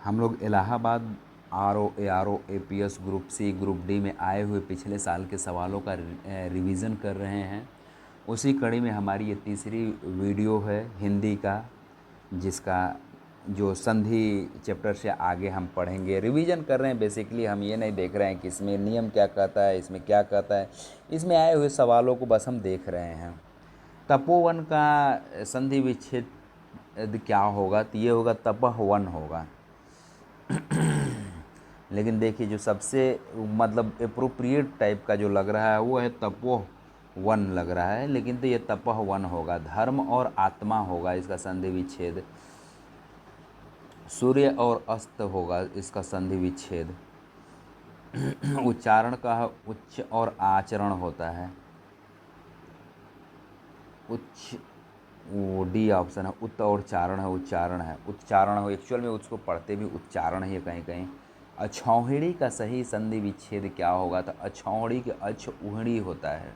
हम लोग Allahabad RO APS group C group D में आए हुए पिछले साल के सवालों का रिवीज़न कर रहे हैं। उसी कड़ी में हमारी ये तीसरी वीडियो है हिंदी का, जिसका जो संधि चैप्टर से आगे हम पढ़ेंगे। रिवीजन कर रहे हैं, बेसिकली हम ये नहीं देख रहे हैं कि इसमें नियम क्या कहता है, इसमें क्या कहता है, इसमें आए हुए सवालों को बस हम देख रहे हैं। तपोवन का संधि विच्छेद क्या होगा, तो ये होगा तपवन होगा। लेकिन देखिए जो सबसे मतलब एप्रोप्रिएट टाइप का जो लग रहा है वो है तपोवन लग रहा है, लेकिन तो ये तपवन होगा। धर्म और आत्मा होगा इसका संधि विच्छेद। सूर्य और अस्त होगा इसका संधि विच्छेद। उच्चारण का उच्च और आचरण होता है। उच्च वो डी ऑप्शन है। उत और चारण है, उच्चारण है, उच्चारण हो। एक्चुअल में उसको पढ़ते भी उच्चारण ही है कहीं कहीं। अछौहिड़ी का सही संधि विच्छेद क्या होगा, तो अछौहिड़ी के अछ उहड़ी होता है।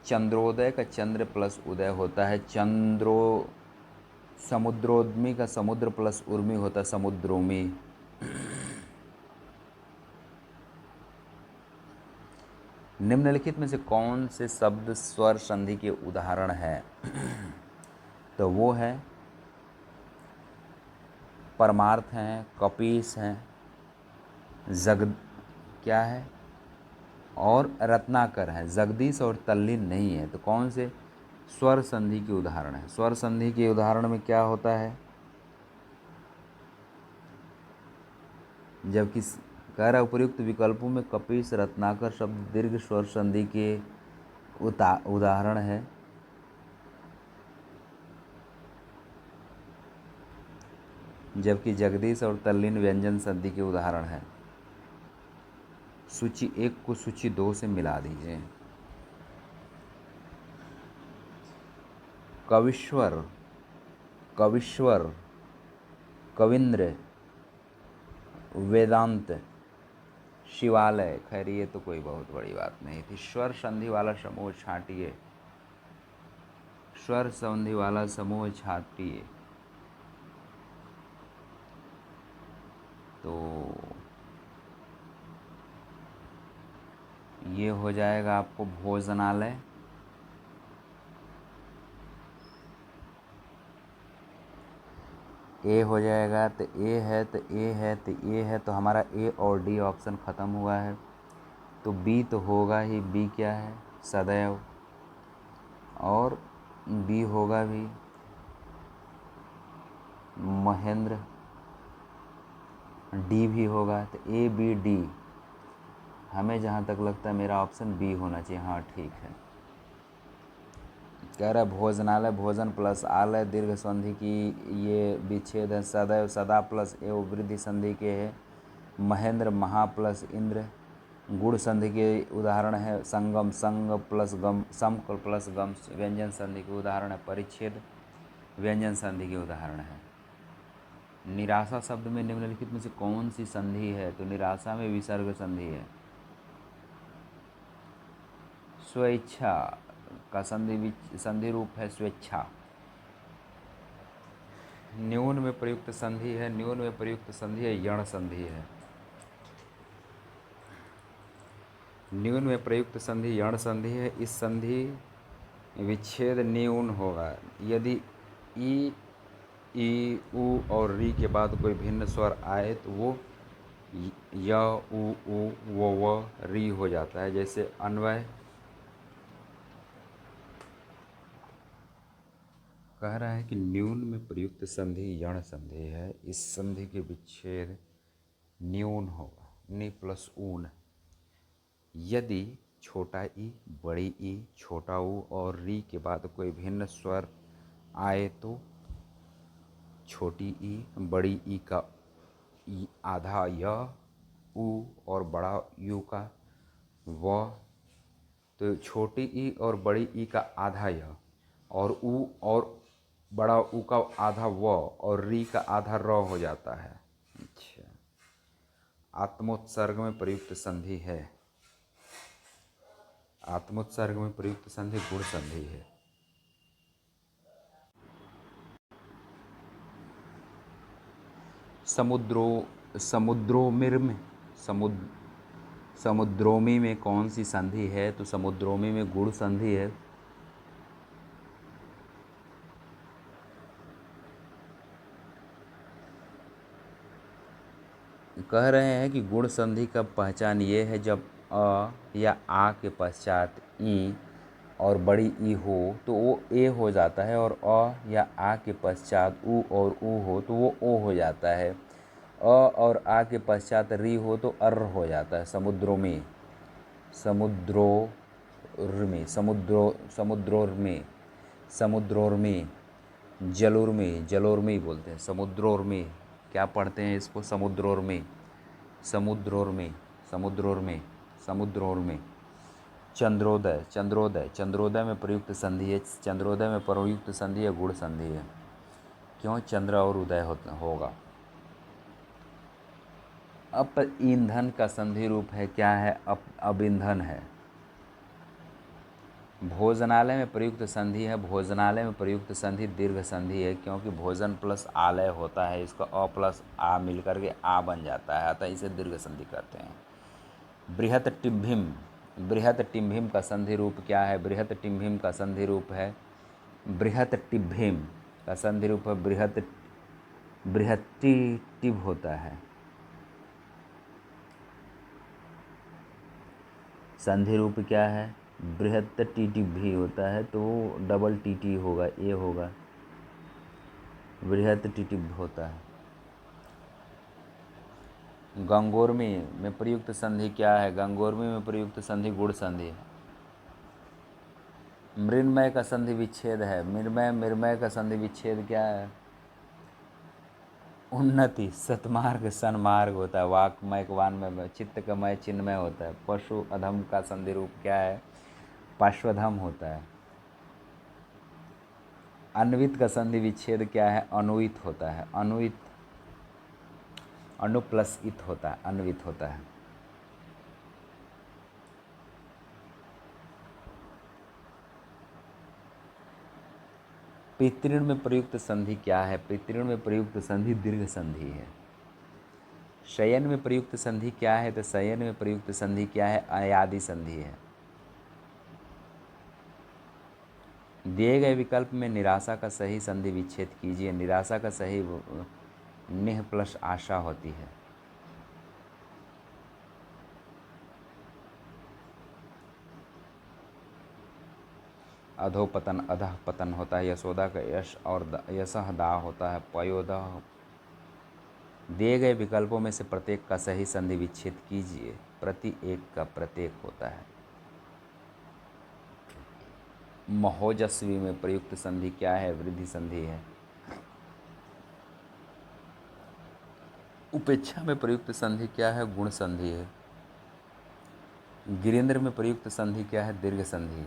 चंद्रोदय का चंद्र प्लस उदय होता है। समुद्रोद्मी का समुद्र प्लस उर्मी होता है समुद्रोमी। निम्नलिखित में से कौन से शब्द स्वर संधि के उदाहरण है, तो वो है परमार्थ हैं, कपीस हैं, क्या है, और रत्नाकर है। जगदीश और तल्लीन नहीं है। तो कौन से स्वर संधि के उदाहरण है? स्वर संधि के उदाहरण में क्या होता है, जबकि कह रहा उपयुक्त विकल्पों में कपीस रत्नाकर शब्द दीर्घ स्वर संधि के उदाहरण है। जबकि जगदीश और तल्लीन व्यंजन संधि के उदाहरण है। सूची 1 को सूची 2 से मिला दीजिए। कविश्वर, कविश्वर, कविंद्र, वेदांत, शिवालय। खैर ये तो कोई बहुत बड़ी बात नहीं थी। स्वर संधि वाला समूह छांटिए। स्वर संधि वाला समूह छांटिए। तो ये हो जाएगा आपको भोजनालय। ए हो जाएगा, तो ए है, तो ए है, तो ए है, तो हमारा ए और डी ऑप्शन ख़त्म हुआ है। तो बी तो होगा ही। बी क्या है, सदैव, और बी होगा भी महेंद्र। डी भी होगा, तो ए बी डी। हमें जहाँ तक लगता है मेरा ऑप्शन बी होना चाहिए। हाँ ठीक है। कह रहा है भोजनालय, भोजन प्लस आलय दीर्घ संधि की ये विच्छेद है। सदैव सदा प्लस एव वृद्धि संधि के है। महेंद्र महा प्लस इंद्र गुण संधि के उदाहरण है। संगम संग प्लस गम, सम प्लस गम व्यंजन संधि के उदाहरण है। परिच्छेद व्यंजन संधि के उदाहरण है। निराशा शब्द में निम्नलिखित में से कौन सी संधि है, तो निराशा में विसर्ग संधि है। स्वेच्छा का संधि रूप है स्वेच्छा। न्यून में प्रयुक्त संधि है, न्यून में प्रयुक्त संधि है यण संधि है। न्यून में प्रयुक्त संधि यण संधि है। इस संधि विच्छेद न्यून होगा यदि ई, ई, उ और री के बाद कोई भिन्न स्वर आए तो वो य, उ, वो, री हो जाता है। जैसे अन्वय। कह रहा है कि न्यून में प्रयुक्त संधि यण संधि है। इस संधि के विच्छेद न्यून होगा, नि प्लस ऊन। यदि छोटा ई, बड़ी ई, छोटा ऊ और री के बाद कोई भिन्न स्वर आए तो छोटी ई, बड़ी ई का ई आधा य, उ और बड़ा यू का व। तो छोटी ई और बड़ी ई का आधा य और उ और बड़ा उ का आधा व और री का आधा र हो जाता है। अच्छा, आत्मोत्सर्ग में प्रयुक्त संधि है। आत्मोत्सर्ग में प्रयुक्त संधि गुण संधि है। समुद्रोमी में कौन सी संधि है? तो समुद्रोमी में गुण संधि है। कह रहे हैं कि गुण संधि का पहचान ये है जब अ या आ के पश्चात ई और बड़ी ई हो तो वो ए हो जाता है, और अ या आ के पश्चात उ और ऊ हो तो वो ओ हो जाता है। अ और आ के पश्चात री हो तो अर्र हो जाता है। समुद्रोमी, समुद्रोर्मी, समुद्रोर्मी, समुद्रोर्मी, जलोर्मी, जलोर्मी बोलते हैं। समुद्रोर्मी क्या पढ़ते हैं इसको? समुद्रोर्मी, समुद्रोर्मी, समुद्रोर्मी, समुद्रोर्मी। चंद्रोदय, चंद्रोदय, चंद्रोदय में प्रयुक्त संधि है। चंद्रोदय में प्रयुक्त संधि है गुण संधि है। क्यों? चंद्र और उदय होगा। अप ईंधन का संधि रूप है क्या है? अबिंधन है। भोजनालय में प्रयुक्त संधि है। भोजनालय में प्रयुक्त संधि दीर्घ संधि है, क्योंकि भोजन प्लस आलय होता है, इसका अ प्लस आ मिलकर के आ बन जाता है, अतः इसे दीर्घ संधि करते हैं। बृहत टिम्भिम, बृहत टिम्भिम का संधि रूप क्या है? बृहत टिम्भिम का संधि रूप है, बृहत टिम्भिम का संधि रूप है बृहत, बृहत्ति टिभ होता है। संधि रूप क्या है? बृहत टी भी होता है, तो डबल टी होगा, ए होगा, बृहत टी होता है। गंगोर्मी में प्रयुक्त संधि क्या है? गंगोर्मी में प्रयुक्त संधि गुण संधि है। मृन्मय का संधि विच्छेद है। मृन्मय का संधि विच्छेद क्या है? उन्नति, सतमार्ग सन्मार्ग होता है। वाक्मय वानमय, चित्त का मय चिन्मय होता है। पशु अधम का संधि रूप क्या है? पार्श्वधम होता है। अन्वित का संधि विच्छेद क्या है? अनुवित होता है। अनुवित, अनु प्लस इत होता है, अन्वित होता है। पितृण में प्रयुक्त संधि क्या है? पितृण में प्रयुक्त संधि दीर्घ संधि है। शयन में प्रयुक्त संधि क्या है? तो शयन में प्रयुक्त संधि क्या है? अयादि संधि है। दिए गए विकल्प में निराशा का सही संधि विच्छेद कीजिए। निराशा का सही निह प्लस आशा होती है। अधोपतन, अधः पतन होता है। यशोदा का यश और यशः दा होता है। पयोदः। दिए गए विकल्पों में से प्रत्येक का सही संधि विच्छेद कीजिए। प्रति एक का प्रत्येक होता है। महोजस्वी में प्रयुक्त संधि क्या है? वृद्धि संधि है। उपेक्षा में प्रयुक्त संधि क्या है? गुण संधि है। गिरेंद्र में प्रयुक्त संधि क्या है? दीर्घ संधि है।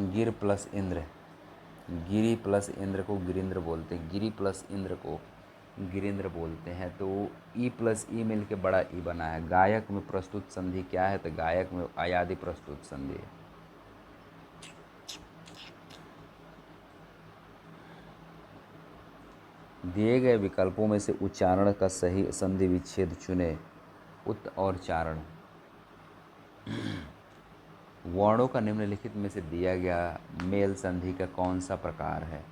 गिर प्लस इंद्र, गिरी प्लस इंद्र को गिरेंद्र बोलते हैं। गिरी प्लस इंद्र को गिरेंद्र बोलते हैं। तो ई प्लस ई मिल के बड़ा ई बना है। गायक में प्रस्तुत संधि क्या है? तो गायक में अयादि प्रस्तुत संधि है। दिए गए विकल्पों में से उच्चारण का सही संधि विच्छेद चुने। उत और चारण। वर्णों का निम्नलिखित में से दिया गया मेल संधि का कौन सा प्रकार है?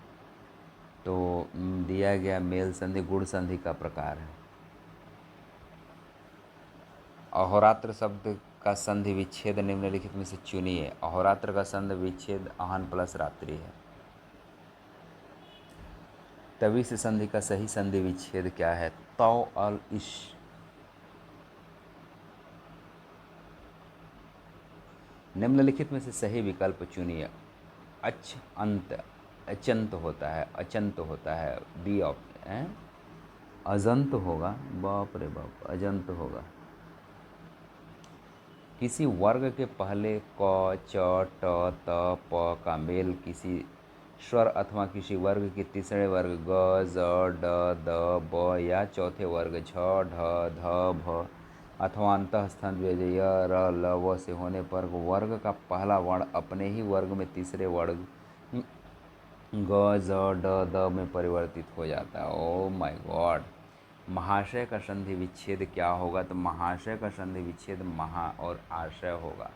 तो दिया गया मेल संधि गुण संधि का प्रकार है। अहोरात्र शब्द का संधि विच्छेद निम्नलिखित में से चुनिए। अहोरात्र का संधि विच्छेद अहन प्लस रात्रि है। तभी से संधि का सही संधि विच्छेद क्या है? तौ अल इश। निम्नलिखित में से सही विकल्प चुनिए। अच अंत, अचंत होता है, अचंत होता है। बी ऑप्शन अजंत होगा। बाप रे बाप, अजंत होगा। किसी वर्ग के पहले क, च, ट, त, प का मेल किसी स्वर अथवा किसी वर्ग के तीसरे वर्ग ग, ज, ड, द, ब या चौथे वर्ग झ, ढ, ध, भ अथवा अंतःस्थान व्यंजन य, र, ल, व से होने पर वर्ग का पहला वर्ण अपने ही वर्ग में तीसरे वर्ग ग ज ड द में परिवर्तित हो जाता है। Oh my God. महाशय का संधि विच्छेद क्या होगा? तो महाशय का संधि विच्छेद महा और आशय होगा।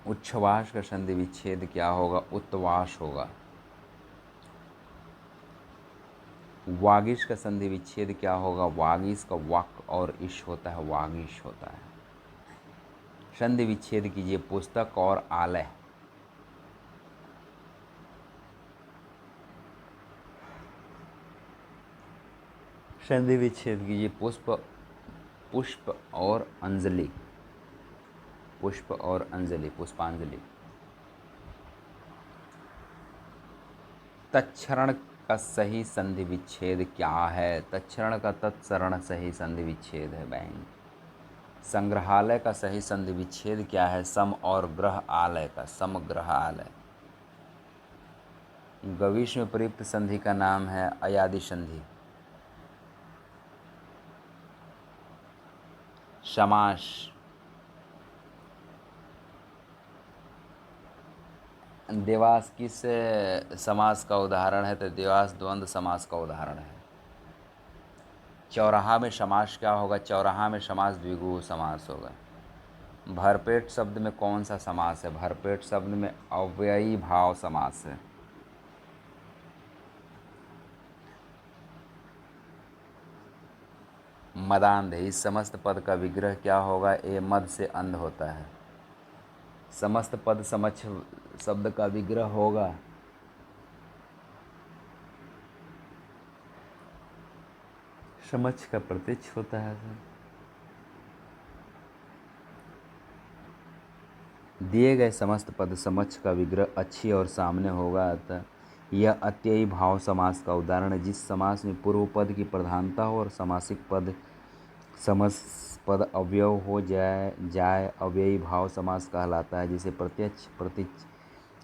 उच्छ्वास का संधि विच्छेद क्या होगा? उत्वास होगा। वागीश का संधि विच्छेद क्या होगा? वागीश का वक और इश होता है, वागीश होता है। संधि विच्छेद कीजिए पुस्तक और आलय। संधि विच्छेद कीजिए पुष्प और अंजलि। पुष्प और अंजलि, पुष्पांजलि। तत्क्षरण का सही संधि विच्छेद क्या है? तत्क्षरण का तत्सरण सही संधि विच्छेद है बहन। संग्रहालय का सही संधि विच्छेद क्या है? सम और ग्रह आलय का, समग्रह आलय। गवीश में प्रयुक्त संधि का नाम है अयादि संधि। समास। देवास किस समास का उदाहरण है? तो देवास द्वंद्व समास का उदाहरण है। चौराहा में समास क्या होगा? चौराहा में समास द्विगु समास होगा। भरपेट शब्द में कौन सा समास है? भरपेट शब्द में अव्ययी भाव समास है। मदान्ध। इस समस्त पद का विग्रह क्या होगा? ए मद से अंध होता है। समस्त पद समक्ष शब्द का विग्रह होगा समक्ष का प्रत्यक्ष होता है। दिए गए समस्त पद समक्ष का विग्रह अच्छी और सामने होगा, अतः यह अत्ययी भाव समास का उदाहरण है। जिस समास में पूर्व पद की प्रधानता हो और समासिक पद समस्त पद अवयव हो जाए अव्ययी भाव समास कहलाता है। जिसे प्रत्यक्ष प्रत्यक्ष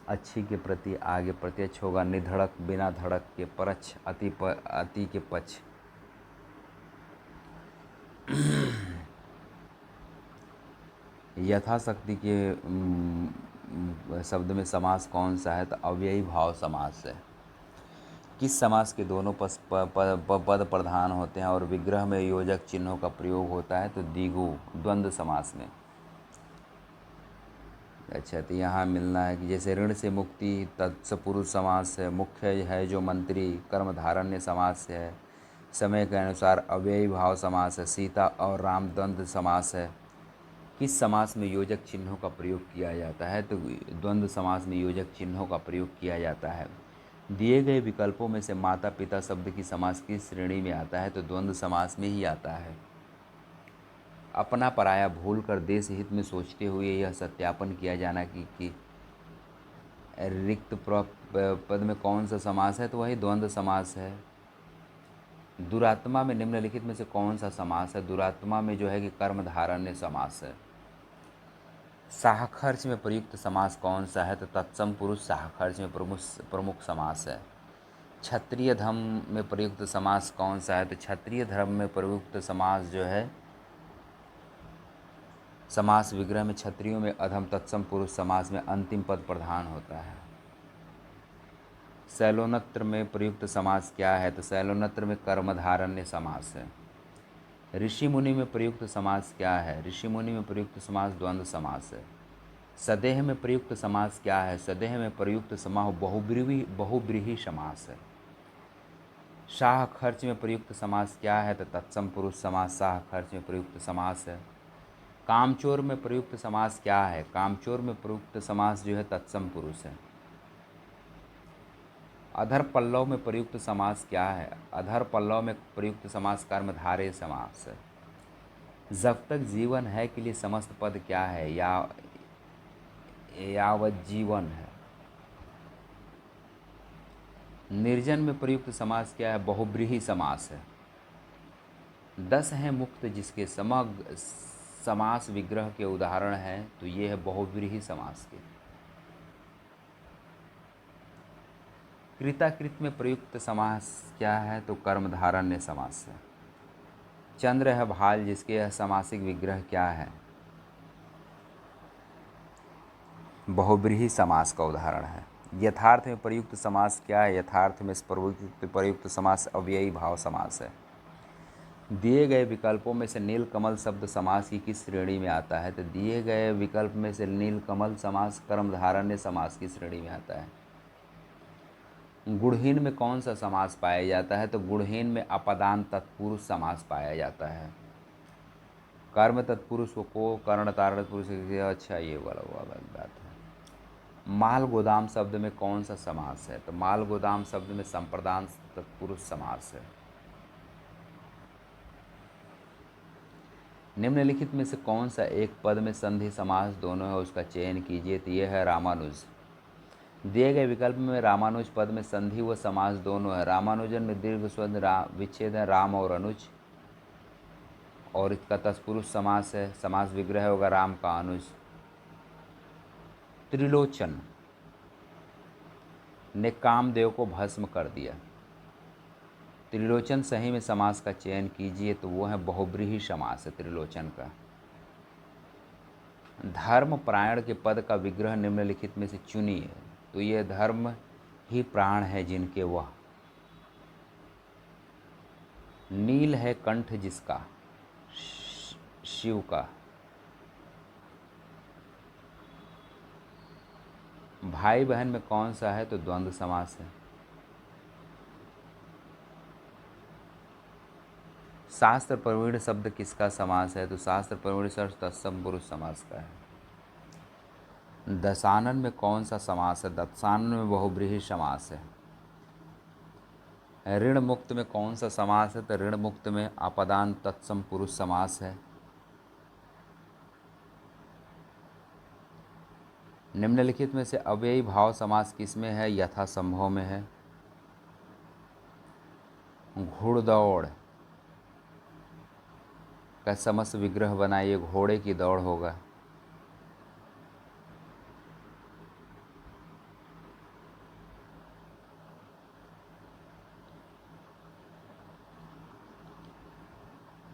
अच्छी के प्रति आगे प्रत्यक्ष होगा। निधड़क बिना धड़क के परक्ष अति के पक्ष। यथाशक्ति के शब्द में समास कौन सा है? तो अव्ययी भाव समास है। किस समास के दोनों पद प्रधान होते हैं और विग्रह में योजक चिन्हों का प्रयोग होता है? तो द्विगु द्वंद्व समास में। अच्छा, तो यहाँ मिलना है कि जैसे ऋण से मुक्ति तत्सपुरुष समास है। मुख्य है जो मंत्री कर्मधारण्य समास है। समय के अनुसार अव्ययी भाव समास है। सीता और राम द्वंद्व समास है। किस समास में योजक चिन्हों का प्रयोग किया जाता है? तो द्वंद्व समास में योजक चिन्हों का प्रयोग किया जाता है। दिए गए विकल्पों में से माता पिता शब्द की समास किस श्रेणी में आता है? तो द्वंद्व समास में ही आता है। अपना पराया भूल कर देश हित में सोचते हुए यह सत्यापन किया जाना कि रिक्त पद में कौन सा समास है? तो वही द्वंद्व समास है। दुरात्मा में निम्नलिखित में से कौन सा समास है? दुरात्मा में जो है कि कर्मधारण्य समास है। साहखर्च में प्रयुक्त समास कौन सा है? तो तत्सम पुरुष साहखर्च में प्रमुख समास है। क्षत्रिय धर्म में प्रयुक्त समास कौन सा है? तो क्षत्रिय धर्म में प्रयुक्त समास जो है समास विग्रह में क्षत्रियों में अधम तत्सम पुरुष समास में अंतिम पद प्रधान होता है। शैलोनत्र में प्रयुक्त समास क्या है? तो शैलोनत्र में कर्मधारण्य समास है। ऋषि मुनि में प्रयुक्त समास क्या है? ऋषि मुनि में प्रयुक्त समास द्वंद्व समास है। सदेह में प्रयुक्त समास क्या है? सदेह में प्रयुक्त समास बहुब्रीहि समास है। शाह खर्च में प्रयुक्त समास क्या है? तो तत्सम पुरुष समास शाह खर्च में प्रयुक्त समास है। कामचोर में प्रयुक्त समास क्या है? कामचोर में प्रयुक्त समास जो है तत्सम पुरुष है। अधर पल्लव में प्रयुक्त समास क्या है? अधर पल्लव में प्रयुक्त समास कर्मधारय समास है। जब तक जीवन है के लिए समस्त पद क्या है? यावत जीवन है। निर्जन में प्रयुक्त समास क्या है? बहुब्रीहि समास है। 10 हैं मुक्त जिसके समग्र समास विग्रह के उदाहरण हैं, तो ये है बहुब्रीहि समास के। कृताकृत में प्रयुक्त समास क्या है? तो कर्मधारण्य समास है। चंद्र है भाल जिसके यह समासिक विग्रह क्या है? बहुब्रीहि समास का उदाहरण है। यथार्थ में प्रयुक्त समास क्या है? यथार्थ में प्रयुक्त समास अव्ययी भाव समास है। दिए गए विकल्पों में से नीलकमल शब्द समास की किस श्रेणी में आता है? तो दिए गए विकल्प में से नीलकमल समास कर्मधारण्य समास की श्रेणी में आता है। गुणहीन में कौन सा समास पाया जाता है? तो गुणहीन में अपदान तत्पुरुष समास पाया जाता है। कर्म तत्पुरुष को कर्ण तारण पुरुष, अच्छा ये वाला बात है। माल गोदाम शब्द में कौन सा समास है? तो माल गोदाम शब्द में संप्रदान तत्पुरुष समास है। निम्नलिखित में से कौन सा एक पद में संधि समास दोनों है, उसका चयन कीजिए। तो यह है रामानुज। दिए गए विकल्प में रामानुज पद में संधि व समास दोनों है। रामानुजन में दीर्घ स्वर विच्छेद है राम और अनुज, और इसका तत्पुरुष समास है। समास विग्रह होगा राम का अनुज। त्रिलोचन ने कामदेव को भस्म कर दिया। त्रिलोचन सही में समास का चयन कीजिए। तो वो है बहुब्रीहि समास है त्रिलोचन का। धर्म प्राण के पद का विग्रह निम्नलिखित में से चुनिए। तो ये धर्म ही प्राण है जिनके वह। नील है कंठ जिसका, शिव का। भाई बहन में कौन सा है? तो द्वंद्व समास है। शास्त्र प्रवीण शब्द किसका समास है? तो शास्त्र प्रवीण शब्द तत्सम पुरुष समास का है। दशानन में कौन सा समास है? दशानन में बहुब्रीहि समास है। ऋण मुक्त में कौन सा समास है? तो ऋण मुक्त में अपदान तत्सम पुरुष समास है। निम्नलिखित में से अव्ययी भाव समास किसमें है? यथासंभव में है। घुड़दौड़ का समस्त विग्रह बनाइए। घोड़े की दौड़ होगा।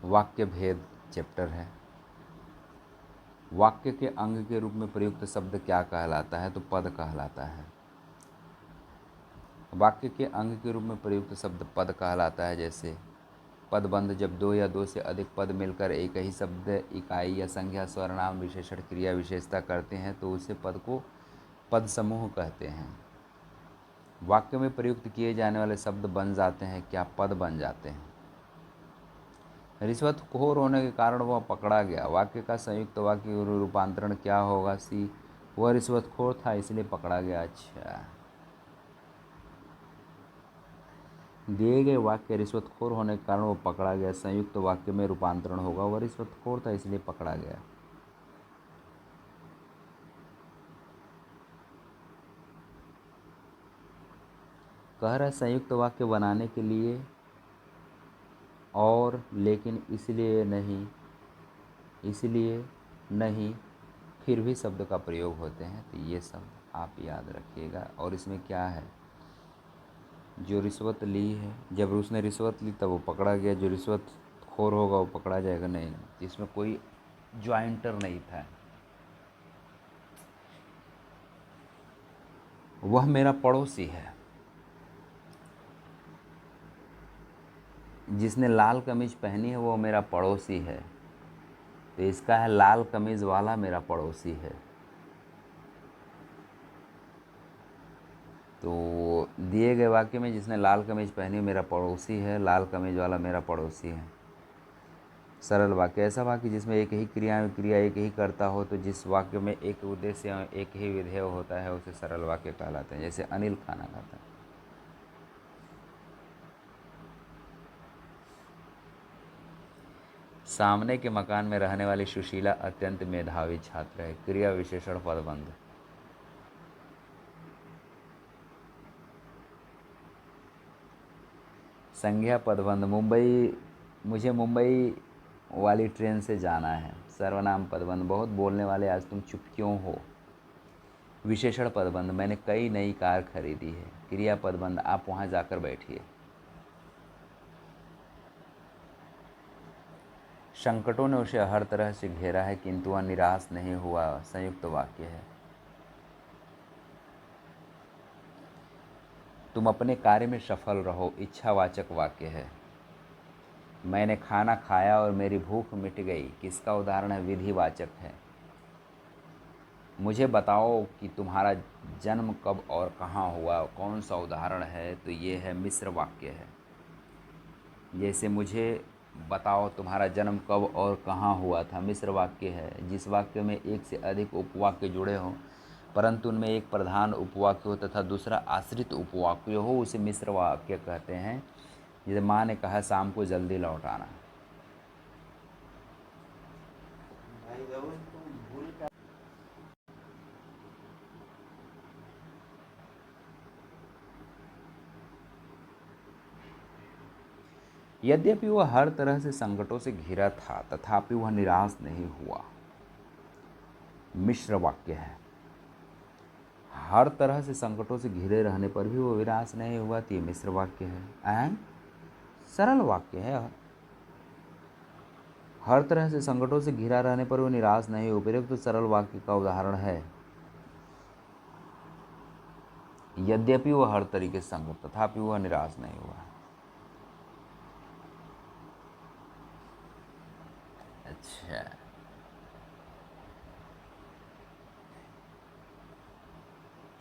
वाक्य भेद चैप्टर है। वाक्य के अंग के रूप में प्रयुक्त शब्द क्या कहलाता है? तो पद कहलाता है। वाक्य के अंग के रूप में प्रयुक्त शब्द पद कहलाता है। जैसे पदबंध, जब दो या दो से अधिक पद मिलकर एक ही शब्द, इकाई या संज्ञा, सर्वनाम, विशेषण, क्रिया, विशेषता करते हैं तो उसे पद को पद समूह कहते हैं। वाक्य में प्रयुक्त किए जाने वाले शब्द बन जाते हैं क्या? पद बन जाते हैं। रिश्वतखोर होने के कारण वह पकड़ा गया। वाक्य का संयुक्त वाक्य रूपांतरण क्या होगा? सी, वह रिश्वतखोर था इसलिए पकड़ा गया। अच्छा, दिए गए वाक्य रिश्वतखोर होने के कारण वो पकड़ा गया। संयुक्त वाक्य में रूपांतरण होगा वह रिश्वतखोर था इसलिए पकड़ा गया। कह रहा है संयुक्त वाक्य बनाने के लिए और, लेकिन, इसलिए नहीं, फिर भी शब्द का प्रयोग होते हैं। तो ये शब्द आप याद रखिएगा। और इसमें क्या है? जो रिश्वत ली है, जब उसने रिश्वत ली तब वो पकड़ा गया। जो रिश्वत खोर होगा वो पकड़ा जाएगा नहीं। इसमें कोई ज्वाइंटर नहीं था। वह मेरा पड़ोसी है। जिसने लाल कमीज पहनी है वो मेरा पड़ोसी है। तो इसका है लाल कमीज वाला मेरा पड़ोसी है। तो दिए गए वाक्य में जिसने लाल कमीज पहनी है मेरा पड़ोसी है, लाल कमीज वाला मेरा पड़ोसी है। सरल वाक्य ऐसा वाक्य जिसमें एक ही क्रिया एक ही करता हो। तो जिस वाक्य में एक उद्देश्य एक ही विधेय होता है उसे सरल वाक्य कहलाते हैं। जैसे अनिल खाना खाता है। सामने के मकान में रहने वाली सुशीला अत्यंत मेधावी छात्र है। क्रिया विशेषण पदबंध। संज्ञा पदबंध। मुझे मुंबई वाली ट्रेन से जाना है। सर्वनाम पदबंध। बहुत बोलने वाले आज तुम चुप क्यों हो? विशेषण पदबंध। मैंने कई नई कार खरीदी है। क्रिया पदबंध। आप वहाँ जाकर बैठिए। संकटों ने उसे हर तरह से घेरा है किंतु वह निराश नहीं हुआ। संयुक्त वाक्य है। तुम अपने कार्य में सफल रहो, इच्छावाचक वाक्य है। मैंने खाना खाया और मेरी भूख मिट गई, किसका उदाहरण है? विधिवाचक है। मुझे बताओ कि तुम्हारा जन्म कब और कहाँ हुआ, कौन सा उदाहरण है? तो ये है मिश्र वाक्य है। जैसे मुझे बताओ तुम्हारा जन्म कब और कहाँ हुआ था, मिश्र वाक्य है। जिस वाक्य में एक से अधिक उपवाक्य जुड़े हों परंतु उनमें एक प्रधान उपवाक्य हो तथा दूसरा आश्रित उपवाक्य हो, उसे मिश्र वाक्य कहते हैं। जैसे माँ ने कहा शाम को जल्दी लौट आना। यद्यपि वह हर तरह से संकटों से घिरा था तथापि वह निराश नहीं हुआ, मिश्र वाक्य है। हर तरह से संकटों से घिरे रहने पर भी वो निराश नहीं हुआ, तो ये मिश्र वाक्य है। एंड सरल वाक्य है। हर तरह से संकटों से घिरा रहने पर वो निराश नहीं हुआ, उपयुक्त तो सरल वाक्य का उदाहरण है। यद्यपि वह हर तरीके से संकट तथापि वह निराश नहीं हुआ। अच्छा,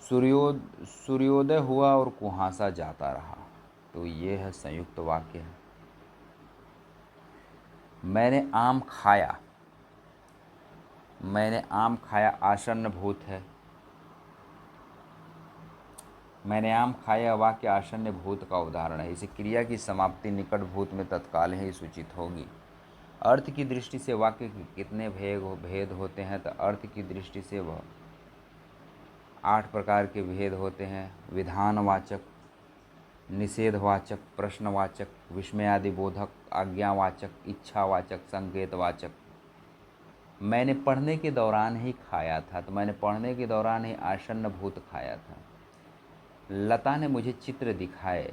सूर्योदय हुआ और कुहासा जाता रहा, तो ये है संयुक्त वाक्य है। मैंने आम खाया, मैंने आम खाया आसन्न भूत है। मैंने आम खाया वाक्य आसन्न भूत का उदाहरण है। इसे क्रिया की समाप्ति निकट भूत में तत्काल ही सूचित होगी। अर्थ की दृष्टि से वाक्य के कितने भेद होते हैं? तो अर्थ की दृष्टि से वह 8 प्रकार के भेद होते हैं। विधानवाचक, निषेधवाचक, प्रश्नवाचक, विस्मयादिबोधक, आज्ञावाचक, इच्छावाचक, संकेतवाचक। मैंने पढ़ने के दौरान ही खाया था, तो मैंने पढ़ने के दौरान ही आसन्न भूत खाया था। लता ने मुझे चित्र दिखाए,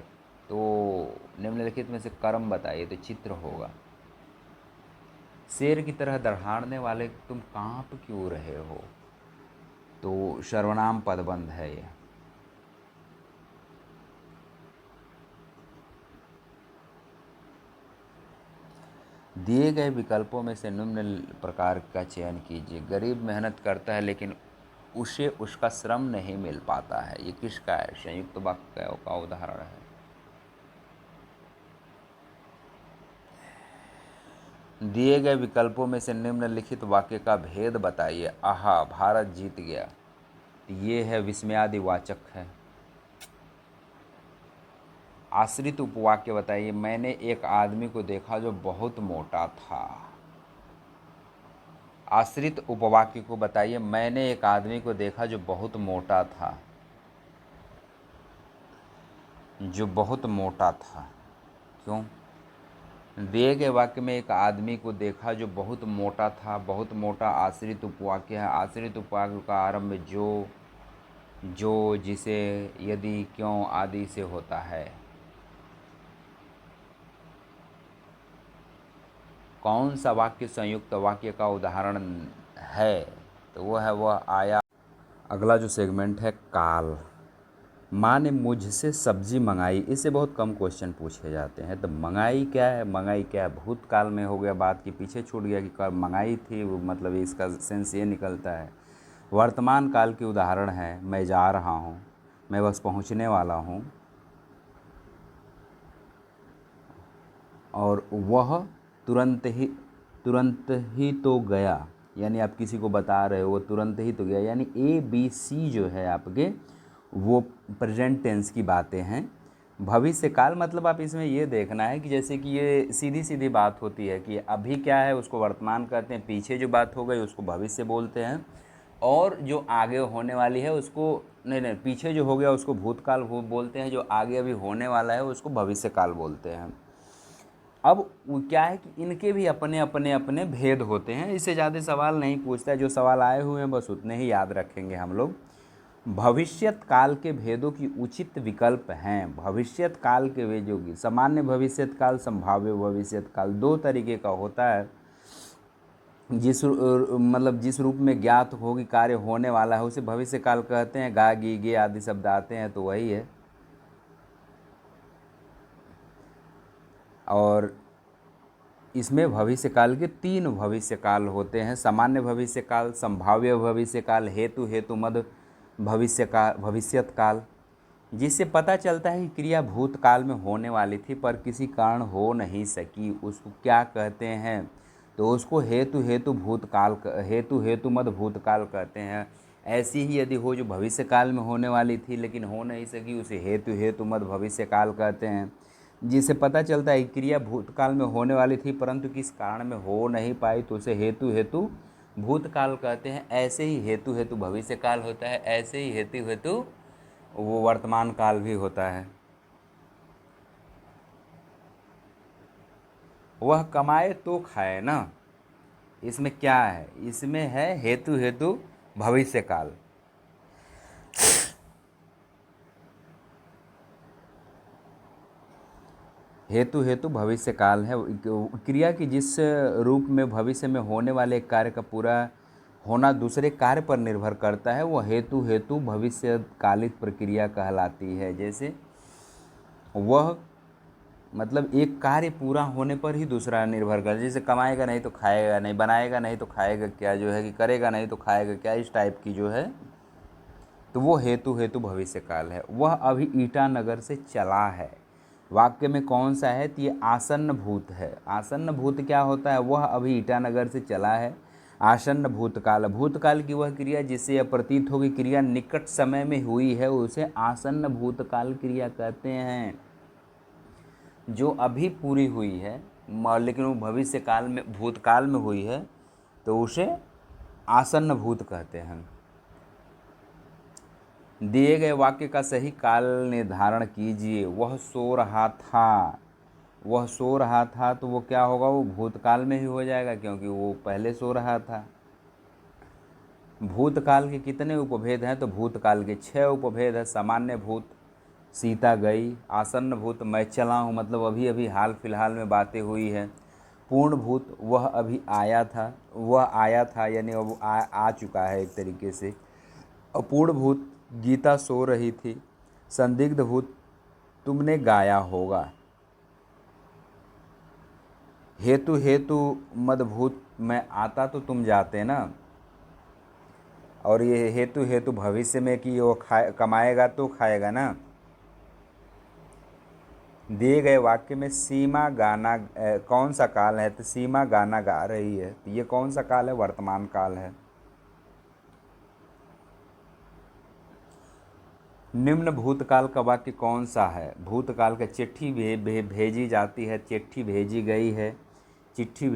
तो निम्नलिखित में से कर्म बताइए, तो चित्र होगा। शेर की तरह दहाड़ने वाले तुम कांप क्यों रहे हो, तो सर्वनाम पदबंध है यह। दिए गए विकल्पों में से निम्न प्रकार का चयन कीजिए। गरीब मेहनत करता है लेकिन उसे उसका श्रम नहीं मिल पाता है, ये किसका है? संयुक्त वाक्य का उदाहरण है। दिए गए विकल्पों में से निम्नलिखित वाक्य का भेद बताइए। आहा, भारत जीत गया, ये है विस्मयादिवाचक है। आश्रित उपवाक्य बताइए। मैंने एक आदमी को देखा जो बहुत मोटा था। आश्रित उपवाक्य को बताइए। मैंने एक आदमी को देखा जो बहुत मोटा था, जो बहुत मोटा था। क्यों? दिए गए वाक्य में एक आदमी को देखा जो बहुत मोटा था, बहुत मोटा आश्रित उपवाक्य है। आश्रित उपवाक्य का आरंभ जो, जिसे, यदि, क्यों आदि से होता है। कौन सा वाक्य संयुक्त वाक्य का उदाहरण है? तो वह आया। अगला जो सेगमेंट है, काल। माँ ने मुझसे सब्जी मंगाई। इससे बहुत कम क्वेश्चन पूछे जाते हैं। तो मंगाई क्या है? मंगाई क्या है? भूतकाल में हो गया, बात के पीछे छूट गया कि कब मंगाई थी, वो मतलब इसका सेंस ये निकलता है। वर्तमान काल के उदाहरण है, मैं जा रहा हूँ, मैं बस पहुँचने वाला हूँ, और वह तुरंत ही तो गया, यानी आप किसी को बता रहे हो वो तुरंत ही तो गया, यानी ABC जो है आपके, वो प्रेजेंट टेंस की बातें हैं। भविष्य काल मतलब आप इसमें ये देखना है कि जैसे कि ये सीधी सीधी बात होती है कि अभी क्या है उसको वर्तमान कहते हैं, पीछे जो बात हो गई उसको भविष्य बोलते हैं, और जो आगे होने वाली है उसको नहीं, पीछे जो हो गया उसको भूतकाल बोलते हैं, जो आगे अभी होने वाला है उसको भविष्य काल बोलते हैं। अब वो क्या है कि इनके भी अपने अपने अपने भेद होते हैं। इससे ज़्यादा सवाल नहीं पूछता है, जो सवाल आए हुए हैं बस उतने ही याद रखेंगे हम लोग। भविष्यत काल के भेदों की उचित विकल्प हैं। भविष्यत काल के भेदों की, सामान्य भविष्यत काल, संभाव्य भविष्यत काल, 2 तरीके का होता है। जिस रूप में ज्ञात हो कि कार्य होने वाला है उसे भविष्य काल कहते हैं। गा, गी, गे आदि शब्द आते हैं तो वही है। और इसमें भविष्य काल के 3 भविष्य काल होते हैं। सामान्य भविष्य काल, संभाव्य भविष्य काल, हेतु मद भविष्यत काल। जिससे पता चलता है कि क्रिया भूतकाल में होने वाली थी पर किसी कारण हो नहीं सकी, उसको क्या कहते हैं? तो उसको हेतु मद भूतकाल कहते हैं। ऐसी ही यदि हो जो भविष्य काल में होने वाली थी लेकिन हो नहीं सकी, उसे हेतु मद भविष्य काल कहते हैं। जिससे पता चलता है कि क्रिया भूतकाल में होने वाली थी परंतु किस कारण में हो नहीं पाई, तो उसे हेतु भूतकाल कहते हैं। ऐसे ही हेतु भविष्य काल होता है, ऐसे ही हेतु वो वर्तमान काल भी होता है। वह कमाए तो खाए ना, इसमें क्या है? इसमें है हेतु भविष्य काल। हेतु भविष्य काल है। क्रिया की जिस रूप में भविष्य में होने वाले कार्य का पूरा होना दूसरे कार्य पर निर्भर करता है, वो हेतु भविष्यकालिक प्रक्रिया कहलाती है। जैसे वह मतलब एक कार्य पूरा होने पर ही दूसरा निर्भर कर, जैसे कमाएगा नहीं तो खाएगा नहीं, बनाएगा नहीं तो खाएगा क्या, जो है कि करेगा नहीं तो खाएगा क्या, इस टाइप की जो है, तो वो हेतु भविष्य काल है। वह अभी ईटानगर से चला है, वाक्य में कौन सा है? तो ये आसन्न भूत है। आसन्न भूत क्या होता है? वह अभी ईटानगर से चला है। आसन्न भूतकाल, भूतकाल की वह क्रिया जिससे यह प्रतीत हो कि क्रिया निकट समय में हुई है, उसे आसन्न भूतकाल क्रिया कहते हैं। जो अभी पूरी हुई है लेकिन वो भविष्य काल में भूतकाल में हुई है, तो उसे आसन्न भूत कहते हैं। दिए गए वाक्य का सही काल निर्धारण कीजिए। वह सो रहा था, वह सो रहा था, तो वो क्या होगा? वो भूतकाल में ही हो जाएगा क्योंकि वो पहले सो रहा था। भूतकाल के कितने उपभेद हैं? तो भूतकाल के 6 उपभेद है। सामान्य भूत सीता गई, आसन्न भूत मैं चला हूँ, मतलब अभी अभी हाल फिलहाल में बातें हुई है। पूर्ण भूत वह अभी आया था, वह आया था यानी अब आ चुका है एक तरीके से। अपूर्ण भूत गीता सो रही थी। संदिग्ध भूत तुमने गाया होगा। हेतु मदभूत मैं आता तो तुम जाते ना। और ये हेतु भविष्य में कि वो कमाएगा तो खाएगा ना। दिए गए वाक्य में सीमा गाना कौन सा काल है? तो सीमा गाना गा रही है, तो ये कौन सा काल है? वर्तमान काल है। निम्न भूतकाल का वाक्य कौन सा है? भूतकाल का चिट्ठी भेजी जाती है, चिट्ठी भेजी गई है, चिट्ठी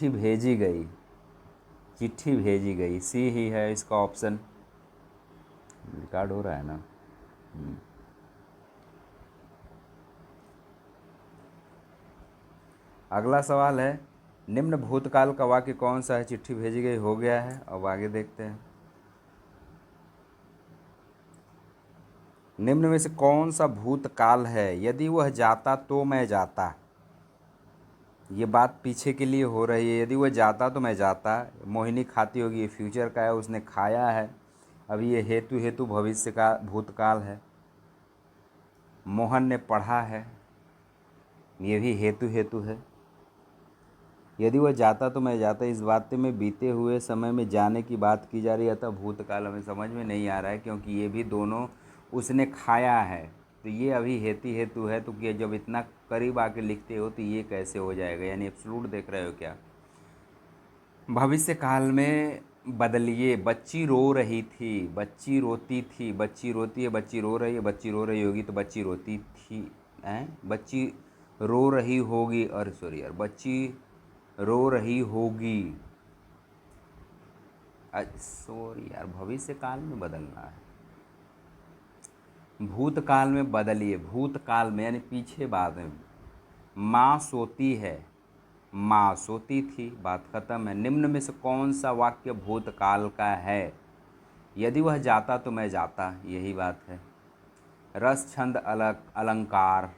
भेजी गई, चिट्ठी भेजी गई, सी ही है इसका ऑप्शन। रिकॉर्ड हो रहा है ना? अगला सवाल है, निम्न भूतकाल का वाक्य कौन सा है? चिट्ठी भेजी गई हो गया है। अब आगे देखते हैं। निम्न में से कौन सा भूतकाल है? यदि वह जाता तो मैं जाता, ये बात पीछे के लिए हो रही है। यदि वह जाता तो मैं जाता, मोहिनी खाती होगी, ये फ्यूचर का है, उसने खाया है। अभी ये हेतु भविष्य का भूतकाल है। मोहन ने पढ़ा है, ये भी हेतु है। यदि वह जाता तो मैं जाता, इस वाक्य में बीते हुए समय में जाने की बात की जा रही है, अतः भूतकाल हमें समझ में नहीं आ रहा है क्योंकि ये भी दोनों उसने खाया है, तो ये अभी हेतु है। तो कि जब इतना करीब आके लिखते हो तो ये कैसे हो जाएगा? यानी एब्सोल्यूट देख रहे हो क्या? भविष्य काल में बदलिए। बच्ची रो रही थी, बच्ची रोती थी, बच्ची रोती है, बच्ची रो रही है, बच्ची रो रही होगी तो बच्ची रोती थी, बच्ची रो रही होगी, और सॉरी यार, बच्ची रो रही होगी, सॉरी यार, भविष्य काल में बदलना है। भूतकाल में बदलिए। भूतकाल में यानी पीछे बाद में। माँ सोती है, माँ सोती थी, बात खत्म है। निम्न में से कौन सा वाक्य भूतकाल का है? यदि वह जाता तो मैं जाता, यही बात है। रस छंद अलंकार।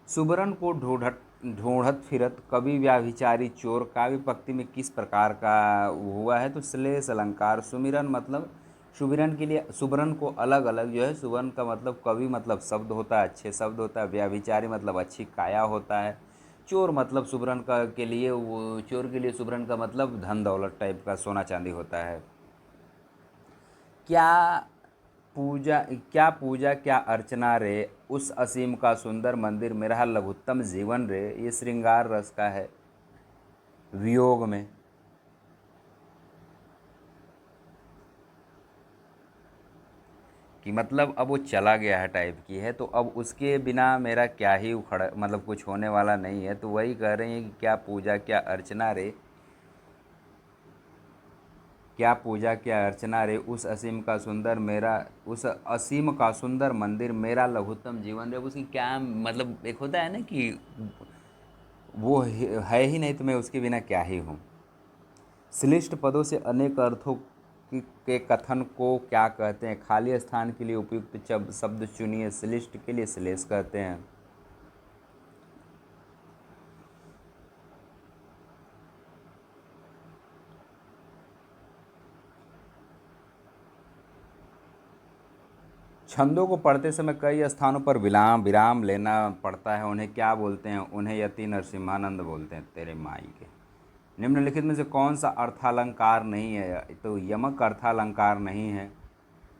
सुबरन को ढूंढत फिरत कवि व्याभिचारी चोर काव्य पंक्ति में किस प्रकार का हुआ है? तो श्लेष अलंकार। सुमिरन मतलब सुबिरन के लिए सुबरन को अलग अलग जो है, सुबरन का मतलब कवि मतलब शब्द होता है, अच्छे शब्द होता है। व्याभिचारी मतलब अच्छी काया होता है। चोर मतलब सुबरन का के लिए वो चोर के लिए सुबरन का मतलब धन दौलत टाइप का, सोना चांदी होता है। क्या पूजा क्या अर्चना रे, उस असीम का सुंदर मंदिर, मेरा लघुत्तम जीवन रे। ये श्रृंगार रस का है वियोग में। कि मतलब अब वो चला गया है टाइप की है, तो अब उसके बिना मेरा क्या ही उखड़, मतलब कुछ होने वाला नहीं है। तो वही कह रहे हैं कि क्या पूजा क्या अर्चना रे, क्या पूजा क्या अर्चना रे, उस असीम का सुंदर मंदिर, मेरा लघुत्तम जीवन रे। अब उसकी क्या मतलब, एक होता है ना कि वो है ही नहीं तो मैं उसके बिना क्या ही हूँ। श्लिष्ट पदों से अनेक अर्थों के कथन को क्या कहते हैं? खाली स्थान के लिए उपयुक्त शब्द चुनिए। श्लिष्ट के लिए श्लेष कहते हैं। छंदों को पढ़ते समय कई स्थानों पर विराम विराम लेना पड़ता है। उन्हें क्या बोलते हैं? उन्हें यति नरसिम्हानंद बोलते हैं, तेरे माई के। निम्नलिखित में से कौन सा अर्थालंकार नहीं है? तो यमक अर्थालंकार नहीं है।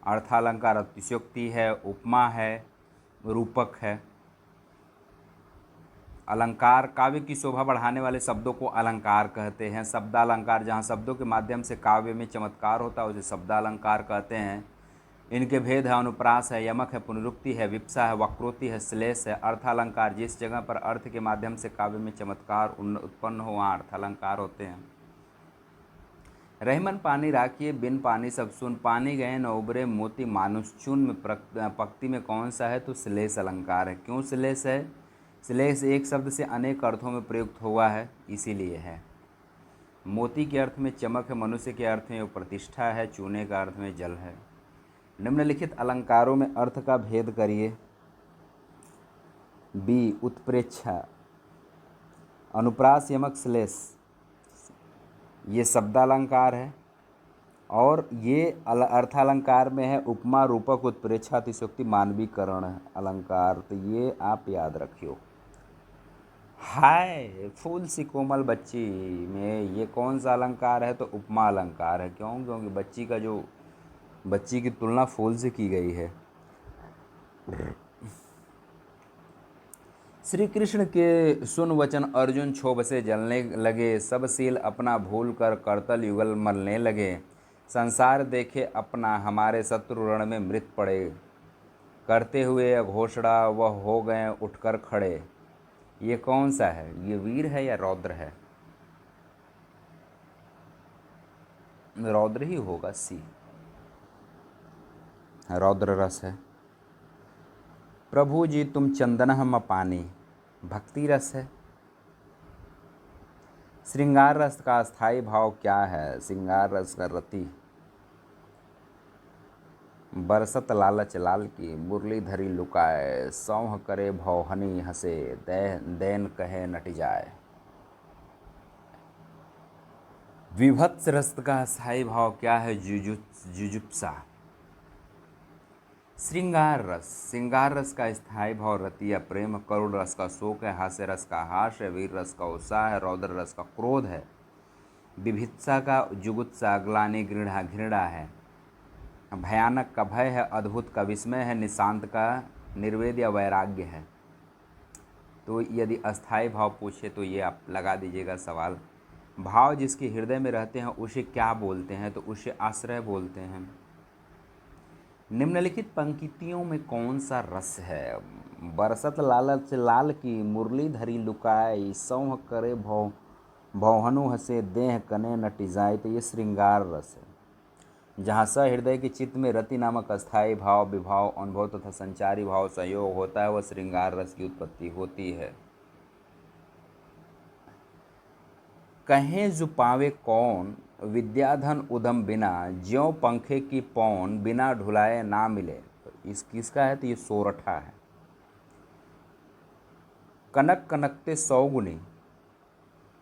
अर्थालंकार अतिशयोक्ति है, उपमा है, रूपक है। अलंकार काव्य की शोभा बढ़ाने वाले शब्दों को अलंकार कहते हैं। शब्दालंकार जहाँ शब्दों के माध्यम से काव्य में चमत्कार होता है उसे शब्दालंकार कहते हैं। इनके भेद है, अनुप्रास है, यमक है, पुनरुक्ति है, विप्सा है, वक्रोक्ति है, श्लेष है। अर्थालंकार जिस जगह पर अर्थ के माध्यम से काव्य में चमत्कार उत्पन्न हो वहाँ अर्थालंकार होते हैं। रहमन पानी राखिए बिन पानी सब सुन, पानी गए न उबरे मोती मानुष चून में पंक्ति में कौन सा है? तो श्लेष अलंकार है। क्यों श्लेष है? श्लेष एक शब्द से अनेक अर्थों में प्रयुक्त हुआ है, इसीलिए है। मोती के अर्थ में चमक है, मनुष्य के अर्थ में वो प्रतिष्ठा है, चूने का अर्थ में जल है। निम्नलिखित अलंकारों में अर्थ का भेद करिए। बी उत्प्रेक्षा, अनुप्रास, यमक, श्लेष, ये शब्दालंकार है। और ये अर्थालंकार में है उपमा, रूपक, उत्प्रेक्षा, अतिशयोक्ति, मानवीकरण अलंकार। तो ये आप याद रखियो। हाय फूल सी कोमल बच्ची में ये कौन सा अलंकार है? तो उपमा अलंकार है। क्यों? क्योंकि बच्ची की तुलना फूल से की गई है। श्री कृष्ण के सुन वचन अर्जुन क्षोभ से जलने लगे, सब सील अपना भूल कर करतल युगल मलने लगे। संसार देखे अपना, हमारे शत्रु रण में मृत पड़े, करते हुए घोषणा वह हो गए उठकर खड़े। ये कौन सा है? ये वीर है या रौद्र है? रौद्र ही होगा, सी रौद्र रस है। प्रभु जी तुम चंदन हम पानी, भक्ति रस है। श्रृंगार रस का स्थायी भाव क्या है? श्रृंगार रस का रति, बरसत लालच लाल की, मुरली धरी लुकाए, सौह करे भौहनी हंसे, दैन कहे नट जाए। विभत्स रस का स्थायी भाव क्या है? जुजुप्सा। श्रृंगार रस का स्थायी भाव रति या प्रेम, करुण रस का शोक है, हास्य रस का हास है, वीर रस का उत्साह है, रौद्र रस का क्रोध है, विभित्सा का जुगुत्सा, ग्लानि घृणा है, भयानक का भय है, अद्भुत का विस्मय है, निशांत का निर्वेद या वैराग्य है। तो यदि अस्थायी भाव पूछे तो ये आप लगा दीजिएगा सवाल। भाव जिसके हृदय में रहते हैं उसे क्या बोलते हैं? तो उसे आश्रय बोलते हैं। निम्नलिखित पंक्तियों में कौन सा रस है? बरसत लालच लाल की, मुरली धरी लुकाई, सौह करे भौहनु हंसे, देह कने नट जाए। तो ये श्रृंगार रस है। जहाँ सहृदय के चित्त में रति नामक अस्थायी भाव, विभाव, अनुभव तथा संचारी भाव संयोग होता है, वह श्रृंगार रस की उत्पत्ति होती है। कहें जो पावे कौन, विद्याधन उदम बिना, ज्यों पंखे की पौन, बिना ढुलाए ना मिले। तो इस किसका है? तो ये सोरठा है। कनक कनकते सौगुनी,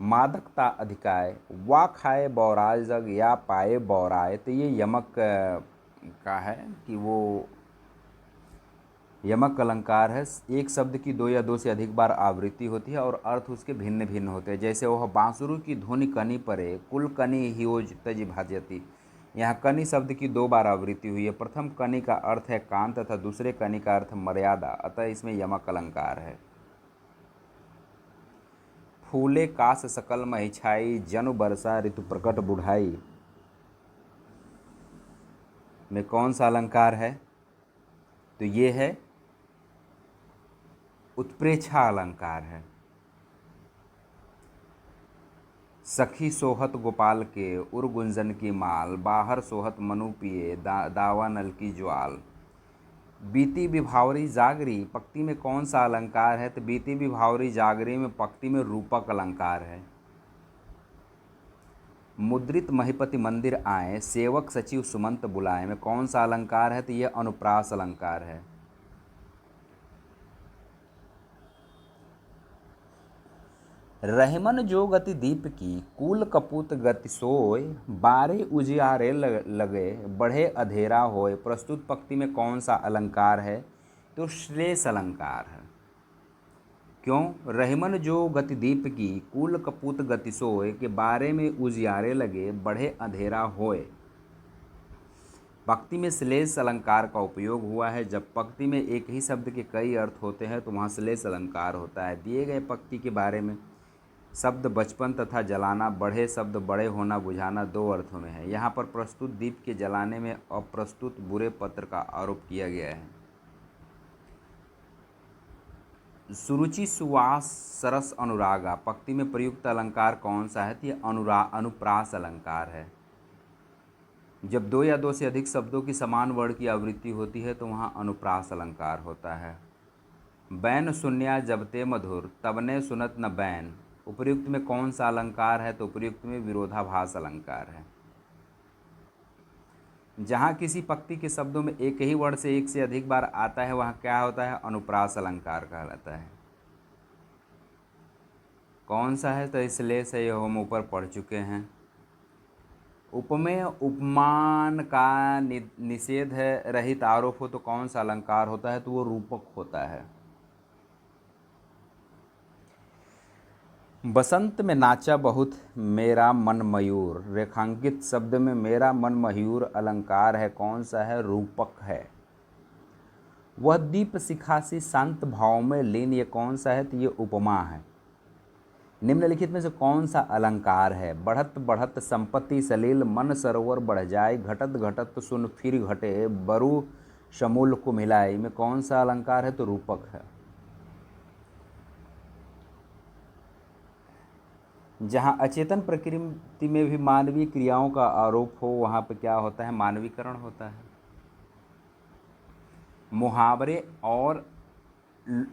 मादकता अधिकाय, वा खाए बौराय जग, या पाए बौराय। तो ये यमक का है कि वो यमक अलंकार है। एक शब्द की दो या दो से अधिक बार आवृत्ति होती है और अर्थ उसके भिन्न भिन्न होते हैं। जैसे वह बांसुरी की धुनि कनि परे कुल कनि हियोज तज भाजती। यहाँ कनि शब्द की दो बार आवृत्ति हुई है। प्रथम कनि का अर्थ है कान तथा दूसरे कनि का अर्थ मर्यादा, अतः इसमें यमक अलंकार है। फूले कास सकल महिछाई जनु बरसा ऋतु प्रकट बुढ़ाई में कौन सा अलंकार है? तो ये है उत्प्रेक्षा अलंकार है। सखी सोहत गोपाल के उर गुंजन की माल बाहर सोहत मनु पिए दावा नल की ज्वाल। बीती विभावरी जागरी पंक्ति में कौन सा अलंकार है? तो बीती विभावरी जागरी में पंक्ति में रूपक अलंकार है। मुद्रित महिपति मंदिर आए सेवक सचिव सुमंत बुलाए में कौन सा अलंकार है? तो यह अनुप्रास अलंकार है। रहमन जो गति दीप की कुल कपूत गति सोय बारे उजियारे लगे बढ़े अधेरा होए। प्रस्तुत पंक्ति में कौन सा अलंकार है? तो श्लेष अलंकार है। क्यों? रहमन जो गति दीप की कुल कपूत गति सोए के बारे में उजियारे लगे बढ़े अंधेरा होए। पंक्ति में श्लेष अलंकार का उपयोग हुआ है। जब पंक्ति में एक ही शब्द के कई अर्थ होते हैं तो वहाँ श्लेष अलंकार होता है। दिए गए पंक्ति के बारे में शब्द बचपन तथा जलाना, बढ़े शब्द बड़े होना बुझाना दो अर्थों में है। यहाँ पर प्रस्तुत दीप के जलाने में अप्रस्तुत बुरे पत्र का आरोप किया गया है। सुरुचि सुवास सरस अनुरागा पंक्ति में प्रयुक्त अलंकार कौन सा है? तो यह अनुप्रास अलंकार है। जब दो या दो से अधिक शब्दों की समान वर्ण की आवृत्ति होती है तो वहाँ अनुप्रास अलंकार होता है। बैन सुन्या जबते मधुर तबने सुनत न बैन उपर्युक्त में कौन सा अलंकार है? तो उपर्युक्त में विरोधाभास अलंकार है। जहाँ किसी पंक्ति के शब्दों में एक ही वर्ण से एक से अधिक बार आता है वहाँ क्या होता है? अनुप्रास अलंकार कहलाता है। कौन सा है? तो इसलिए से यह हम ऊपर पढ़ चुके हैं। उपमेय उपमान का निषेध रहित आरोप हो तो कौन सा अलंकार होता है? तो वो रूपक होता है। बसंत में नाचा बहुत मेरा मन मयूर रेखांकित शब्द में मेरा मन मयूर अलंकार है। कौन सा है? रूपक है। वह दीप शिखासी शांत भाव में लीन, ये कौन सा है? तो ये उपमा है। निम्नलिखित में से कौन सा अलंकार है? बढ़त बढ़त संपत्ति सलील मन सरोवर बढ़ जाए घटत घटत सुन फिर घटे बरु शमूल को मिलाए में कौन सा अलंकार है? तो रूपक है। जहाँ अचेतन प्रकृति में भी मानवीय क्रियाओं का आरोप हो वहाँ पे क्या होता है? मानवीकरण होता है।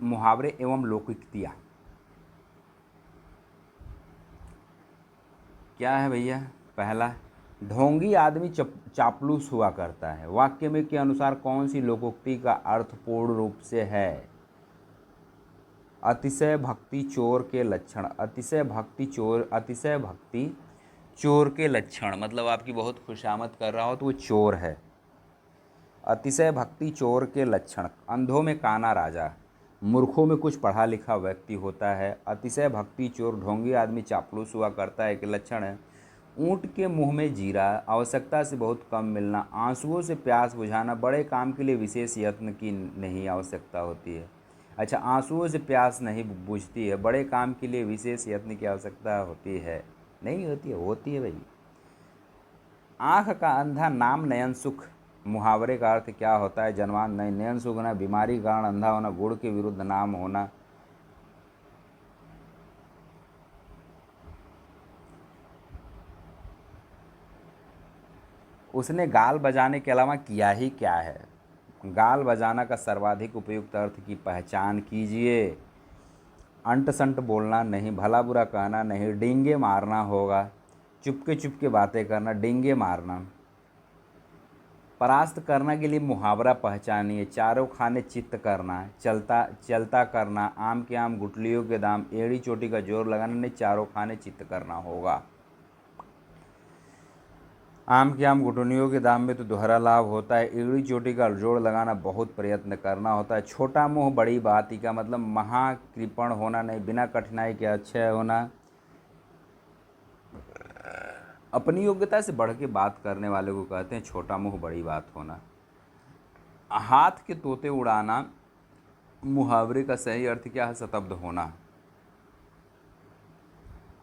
मुहावरे एवं लोकोक्तियाँ क्या है भैया? पहला, ढोंगी आदमी चापलूस हुआ करता है। वाक्य में के अनुसार कौन सी लोकोक्ति का अर्थ पूर्ण रूप से है? अतिशय भक्ति चोर के लक्षण। अतिशय भक्ति चोर के लक्षण मतलब आपकी बहुत खुशामद कर रहा हो तो वो चोर है। अतिशय भक्ति चोर के लक्षण। अंधों में काना राजा, मूर्खों में कुछ पढ़ा लिखा व्यक्ति होता है। अतिशय भक्ति चोर ढोंगी आदमी चापलूस हुआ करता है के लक्षण है। ऊँट के मुंह में जीरा, आवश्यकता से बहुत कम मिलना, आंसुओं से प्यास बुझाना, बड़े काम के लिए विशेष यत्न की नहीं आवश्यकता होती है। अच्छा, आंसुओं से प्यास नहीं बुझती है, बड़े काम के लिए विशेष यत्न की आवश्यकता होती है? नहीं होती है। होती है भाई। आँख का अंधा नाम नयन सुख। मुहावरे का अर्थ क्या होता है? जन्मान नहीं, नयन सुख होना, बीमारी कारण अंधा होना, गुण के विरुद्ध नाम होना। उसने गाल बजाने के अलावा किया ही क्या है? गाल बजाना का सर्वाधिक उपयुक्त अर्थ की पहचान कीजिए। अंट संट बोलना नहीं, भला बुरा कहना नहीं, डींगे मारना होगा। चुपके चुपके बातें करना, डींगे मारना। परास्त करना के लिए मुहावरा पहचानिए। चारों खाने चित्त करना, चलता करना, आम के आम गुठलियों के दाम, एड़ी चोटी का जोर लगाना नहीं, चारों खाने चित्त करना होगा। आम के आम घुटनियों के दाम में तो दोहरा लाभ होता है। एड़ी चोटी का जोड़ लगाना बहुत प्रयत्न करना होता है। छोटा मुंह बड़ी बाती का मतलब महाकृपण होना नहीं, बिना कठिनाई के अक्षय होना, अपनी योग्यता से बढ़ के बात करने वाले को कहते हैं छोटा मुंह बड़ी बात होना। हाथ के तोते उड़ाना मुहावरे का सही अर्थ क्या है? शतब्द होना।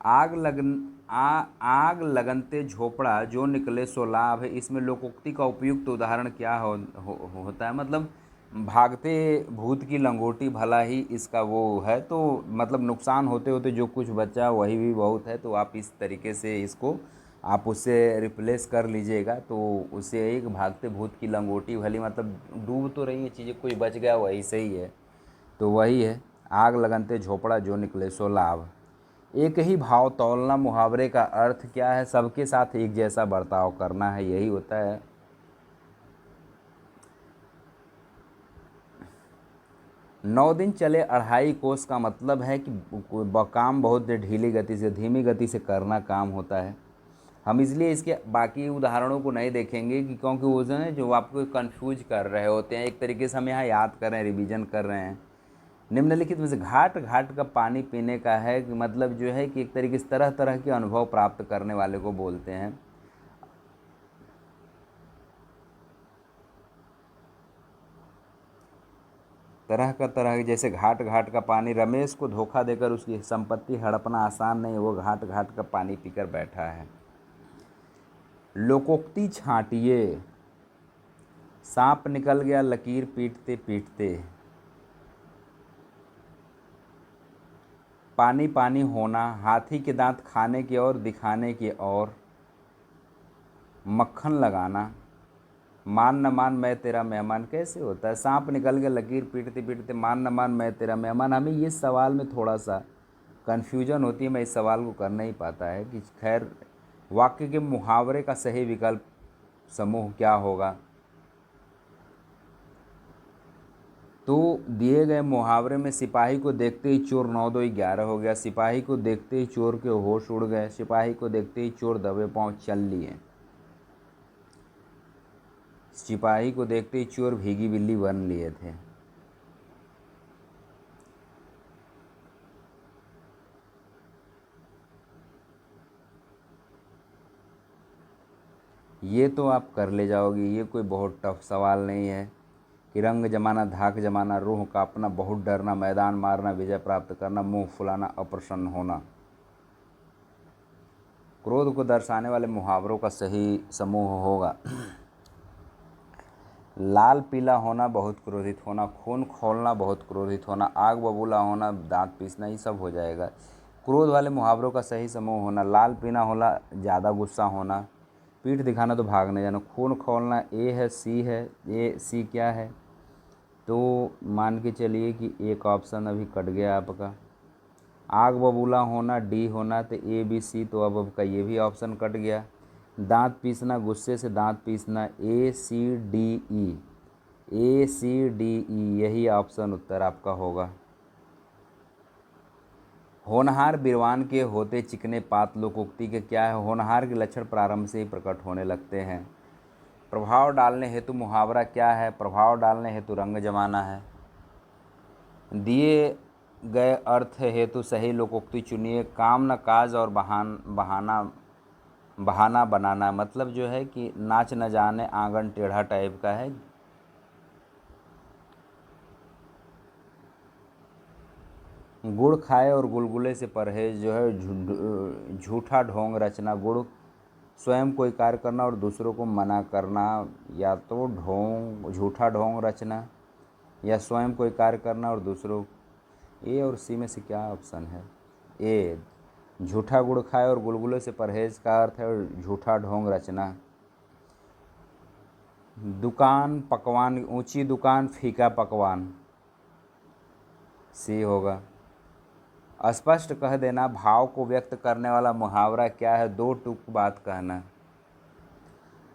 आग लगनते झोपड़ा जो निकले सो लाभ है। इसमें लोकोक्ति का उपयुक्त उदाहरण क्या होता है? मतलब भागते भूत की लंगोटी भला ही इसका वो है, तो मतलब नुकसान होते होते जो कुछ बचा वही भी बहुत है। तो आप इस तरीके से इसको आप उससे रिप्लेस कर लीजिएगा, तो उससे एक भागते भूत की लंगोटी भली, मतलब डूब तो रही है चीज़ें, कुछ बच गया वही सही है। तो वही है, आग लगनते झोपड़ा जो निकले सो लाभ। एक ही भाव तौलना मुहावरे का अर्थ क्या है? सबके साथ एक जैसा बर्ताव करना है, यही होता है। 9 दिन चले 2.5 कोस का मतलब है कि काम बहुत ढीली गति से, धीमी गति से करना काम होता है। हम इसलिए इसके बाकी उदाहरणों को नहीं देखेंगे कि क्योंकि वो जो है जो आपको कंफ्यूज कर रहे होते हैं। एक तरीके से हम यहाँ याद कर रहे हैं, रिवीजन कर रहे हैं। निम्नलिखित में से घाट घाट का पानी पीने का है कि मतलब जो है कि एक तरीके से तरह तरह के अनुभव प्राप्त करने वाले को बोलते हैं। तरह का तरह, जैसे घाट घाट का पानी, रमेश को धोखा देकर उसकी संपत्ति हड़पना आसान नहीं, वो घाट घाट का पानी पीकर बैठा है। लोकोक्ति छांटिए, सांप निकल गया लकीर पीटते पीटते। पानी पानी होना, हाथी के दांत खाने की ओर दिखाने की ओर। मक्खन लगाना, मान न मान मैं तेरा मेहमान। कैसे होता है? सांप निकल गया लकीर पीटते पीटते, मान न मान मैं तेरा मेहमान। हमें ये सवाल में थोड़ा सा कन्फ्यूजन होती है, मैं इस सवाल को कर नहीं पाता है कि खैर वाक्य के मुहावरे का सही विकल्प समूह क्या होगा। तो दिए गए मुहावरे में सिपाही को देखते ही चोर 9 2 11 हो गया। सिपाही को देखते ही चोर के होश उड़ गए। सिपाही को देखते ही चोर दबे पांव चल लिए। सिपाही को देखते ही चोर भीगी बिल्ली बन लिए थे। ये तो आप कर ले जाओगे, ये कोई बहुत टफ सवाल नहीं है कि रंग जमाना, धाक जमाना, रूह कांपना, बहुत डरना, मैदान मारना, विजय प्राप्त करना, मुंह फुलाना, अप्रसन्न होना। क्रोध को दर्शाने वाले मुहावरों का सही समूह होगा लाल पीला होना, बहुत क्रोधित होना, खून खौलना, बहुत क्रोधित होना, आग बबूला होना, दांत पीसना, ये सब हो जाएगा। क्रोध वाले मुहावरों का सही समूह होना, लाल पीना होना ज़्यादा गुस्सा होना, पीठ दिखाना तो भागने जाना, खून खौलना ए है, सी है, ए सी क्या है? तो मान के चलिए कि एक ऑप्शन अभी कट गया आपका। आग बबूला होना डी होना, तो ए बी सी, तो अब आपका ये भी ऑप्शन कट गया। दांत पीसना, गुस्से से दांत पीसना, ए सी डी ई, ए सी डी ई, यही ऑप्शन उत्तर आपका होगा। होनहार बीरवान के होते चिकने पात, लोकोक्ति के क्या है? होनहार के लक्षण प्रारंभ से ही प्रकट होने लगते हैं। प्रभाव डालने हेतु मुहावरा क्या है? प्रभाव डालने हेतु रंग जमाना है। दिए गए अर्थ हेतु सही लोकोक्ति चुनिए। काम न काज और बहाना बनाना, मतलब जो है कि नाच न जाने आंगन टेढ़ा टाइप का है। गुड़ खाए और गुलगुले से परहेज, जो है झूठा ढोंग रचना। गुड़ स्वयं कोई कार्य करना और दूसरों को मना करना, या तो झूठा ढोंग रचना, या स्वयं कोई कार्य करना और दूसरों। ए और सी में से क्या ऑप्शन है? ए, झूठा गुड़ खाए और गुलगुले से परहेज का अर्थ है झूठा ढोंग रचना। दुकान पकवान, ऊंची दुकान फीका पकवान, सी होगा। स्पष्ट कह देना, भाव को व्यक्त करने वाला मुहावरा क्या है? 2 टूक बात कहना।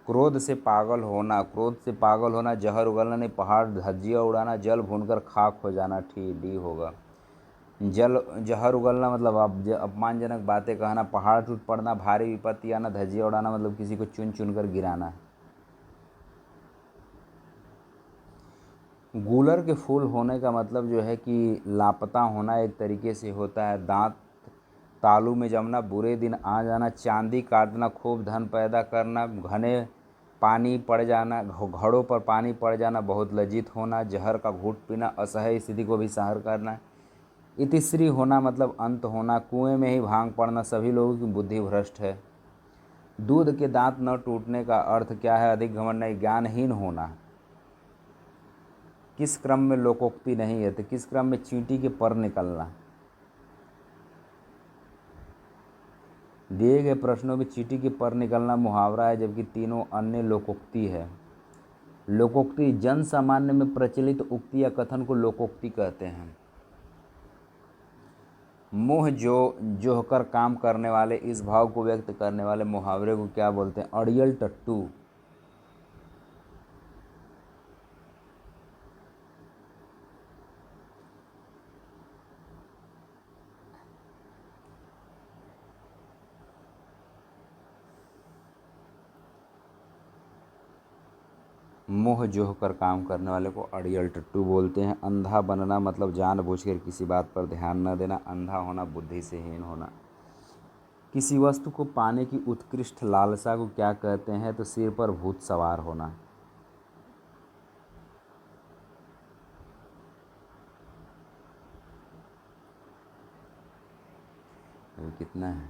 क्रोध से पागल होना, क्रोध से पागल होना, जहर उगलना नहीं, पहाड़ धज्जियाँ उड़ाना, जल भूनकर खाक हो जाना, डी होगा। जल जहर उगलना मतलब अपमानजनक बातें कहना, पहाड़ टूट पड़ना, भारी विपत्ति आना, धज्जियाँ उड़ाना मतलब किसी को चुन चुन कर गिराना। गूलर के फूल होने का मतलब जो है कि लापता होना एक तरीके से होता है। दांत तालू में जमना, बुरे दिन आ जाना, चांदी काटना, खूब धन पैदा करना, घने पानी पड़ जाना, घड़ों पर पानी पड़ जाना, बहुत लज्जित होना, जहर का घूंट पीना, असह्य स्थिति को भी सहन करना। इतिश्री होना मतलब अंत होना, कुएं में ही भांग पड़ना, सभी लोगों की बुद्धि भ्रष्ट है। दूध के दांत न टूटने का अर्थ क्या है? अधिक घमंड नहीं, ज्ञानहीन होना। किस क्रम में लोकोक्ति नहीं है? तो किस क्रम में? चींटी के पर निकलना। दिए गए प्रश्नों में चींटी के पर निकलना मुहावरा है, जबकि तीनों अन्य लोकोक्ति है। लोकोक्ति जन सामान्य में प्रचलित उक्ति या कथन को लोकोक्ति कहते हैं। मुँह जोह कर काम करने वाले, इस भाव को व्यक्त करने वाले मुहावरे को क्या बोलते हैं? अड़ियल टट्टू। मुँह जोह कर काम करने वाले को अड़ियल टट्टू बोलते हैं। अंधा बनना मतलब जानबूझकर किसी बात पर ध्यान न देना। अंधा होना बुद्धि से हीन होना। किसी वस्तु को पाने की उत्कृष्ट लालसा को क्या कहते हैं? तो सिर पर भूत सवार होना। अभी कितना है?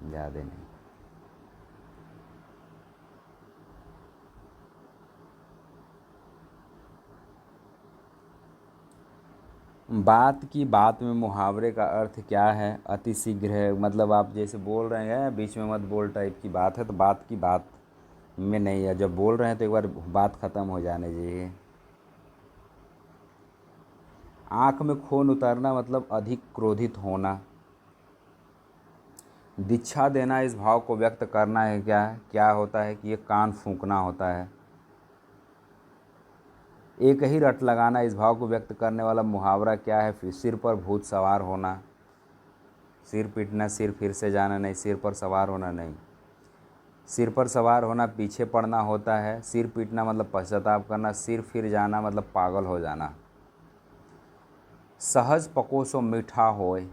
ज़्यादा नहीं। बात की बात में मुहावरे का अर्थ क्या है? अति शीघ्र है, मतलब आप जैसे बोल रहे हैं बीच में मत बोल टाइप की बात है, तो बात की बात में नहीं है। जब बोल रहे हैं तो एक बार बात ख़त्म हो जाने चाहिए। आँख में खून उतरना मतलब अधिक क्रोधित होना। दीक्षा देना, इस भाव को व्यक्त करना है क्या होता है कि ये कान फूंकना होता है। एक ही रट लगाना, इस भाव को व्यक्त करने वाला मुहावरा क्या है? फिर सिर पर भूत सवार होना। सिर पीटना, सिर फिर से जाना नहीं, सिर पर सवार होना नहीं। सिर पर सवार होना पीछे पड़ना होता है। सिर पीटना मतलब पश्चाताप करना। सिर फिर जाना मतलब पागल हो जाना। सहज पको सो मीठा होए,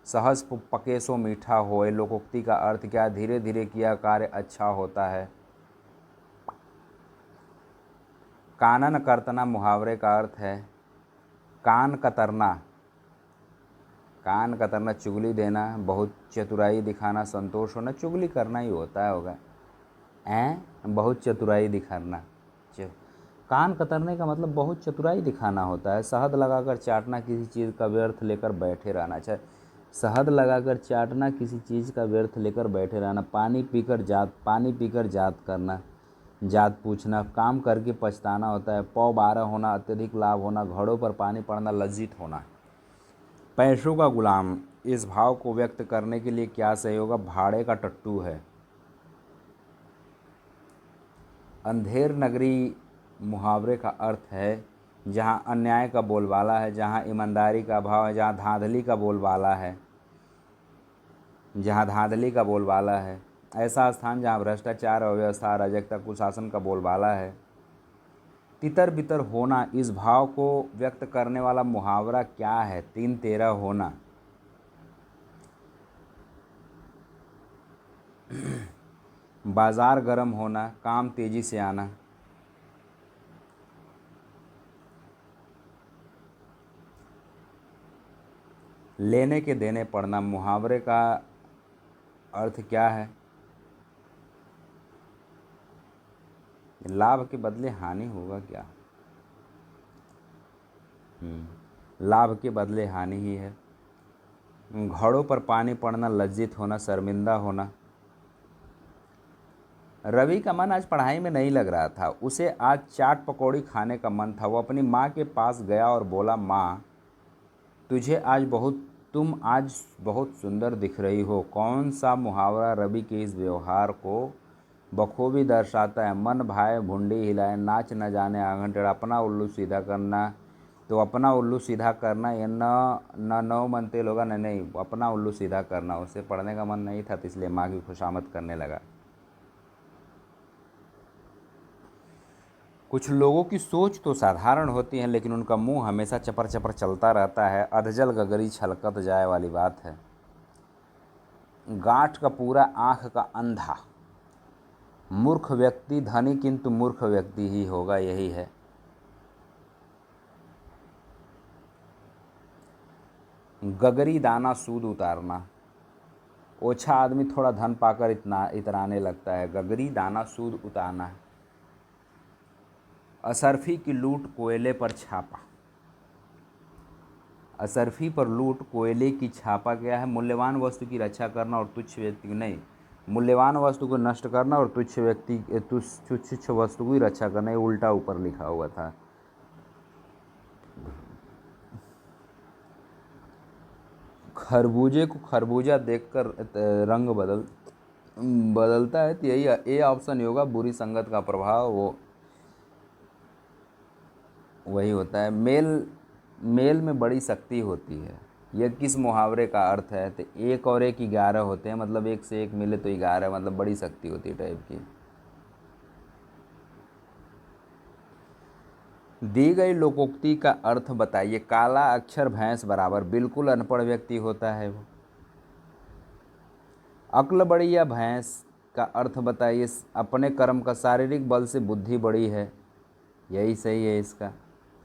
सहज पके सो मीठा होए लोकोक्ति का अर्थ क्या? धीरे धीरे किया कार्य अच्छा होता है। कानन करतना मुहावरे का अर्थ है कान कतरना। कान कतरना चुगली देना, बहुत चतुराई दिखाना, संतोष होना, चुगली करना ही होता होगा। बहुत चतुराई दिखाना। कान कतरने का मतलब बहुत चतुराई दिखाना होता है। शहद लगाकर चाटना, किसी चीज़ का व्यर्थ लेकर बैठे रहना। अच्छा, शहद लगाकर चाटना, किसी चीज़ का व्यर्थ लेकर बैठे रहना। पानी पीकर जात करना, जात पूछना। काम करके पछताना होता है। पौ 12 होना, अत्यधिक लाभ होना। घड़ों पर पानी पड़ना, लज्जित होना। पैसों का गुलाम, इस भाव को व्यक्त करने के लिए क्या सहयोग? भाड़े का टट्टू है। अंधेर नगरी मुहावरे का अर्थ है जहाँ अन्याय का बोलबाला है, जहाँ ईमानदारी का अभाव है, जहाँ धांधली का बोलबाला है, ऐसा स्थान जहाँ भ्रष्टाचार, अव्यवस्था, अराजकता, कुशासन का बोलबाला है। तितर बितर होना, इस भाव को व्यक्त करने वाला मुहावरा क्या है? 3-13 होना। बाजार गर्म होना, काम तेजी से आना। लेने के देने पड़ना, मुहावरे का अर्थ क्या है? लाभ के बदले हानि होगा क्या? लाभ के बदले हानि ही है। घड़ों पर पानी पड़ना, लज्जित होना, शर्मिंदा होना। रवि का मन आज पढ़ाई में नहीं लग रहा था। उसे आज चाट पकौड़ी खाने का मन था। वो अपनी माँ के पास गया और बोला, माँ तुम आज बहुत सुंदर दिख रही हो। कौन सा मुहावरा रवि के इस व्यवहार को बखूबी दर्शाता है? मन भाए भुंडी हिलाए, नाच न जाने आंगन टेढ़ा, अपना उल्लू सीधा करना, तो अपना उल्लू सीधा करना, ये न नौ मनते लोगा न, नहीं, अपना उल्लू सीधा करना। उसे पढ़ने का मन नहीं था तो इसलिए माँ की खुशामद करने लगा। कुछ लोगों की सोच तो साधारण होती है, लेकिन उनका मुंह हमेशा चपर चपर चलता रहता है। अधजल गगरी छलकत जाए वाली बात है। गांठ का पूरा आँख का अंधा। मूर्ख व्यक्ति धनी किंतु मूर्ख व्यक्ति ही होगा, यही है। गगरी दाना सूद उतारना। ओछा आदमी थोड़ा धन पाकर इतराने लगता है। गगरी दाना सूद उतारना। असरफी की लूट कोयले पर छापा। असरफी पर लूट कोयले की छापा क्या है? मूल्यवान वस्तु की रक्षा करना और तुच्छ व्यक्ति नहीं, मूल्यवान वस्तु को नष्ट करना और तुच्छ वस्तु की रक्षा करना, ये उल्टा ऊपर लिखा हुआ था। खरबूजे को खरबूजा देखकर रंग बदलता है, तो यही ए ऑप्शन होगा। बुरी संगत का प्रभाव वो वही होता है। मेल में बड़ी शक्ति होती है। यह किस मुहावरे का अर्थ है? तो एक और एक 11 होते हैं, मतलब एक से एक मिले तो 11, मतलब बड़ी शक्ति होती है टाइप की। दी गई लोकोक्ति का अर्थ बताइए। काला अक्षर भैंस बराबर, बिल्कुल अनपढ़ व्यक्ति होता है वो। अक्ल बड़ी या भैंस का अर्थ बताइए। अपने कर्म का शारीरिक बल से बुद्धि बड़ी है, यही सही है इसका।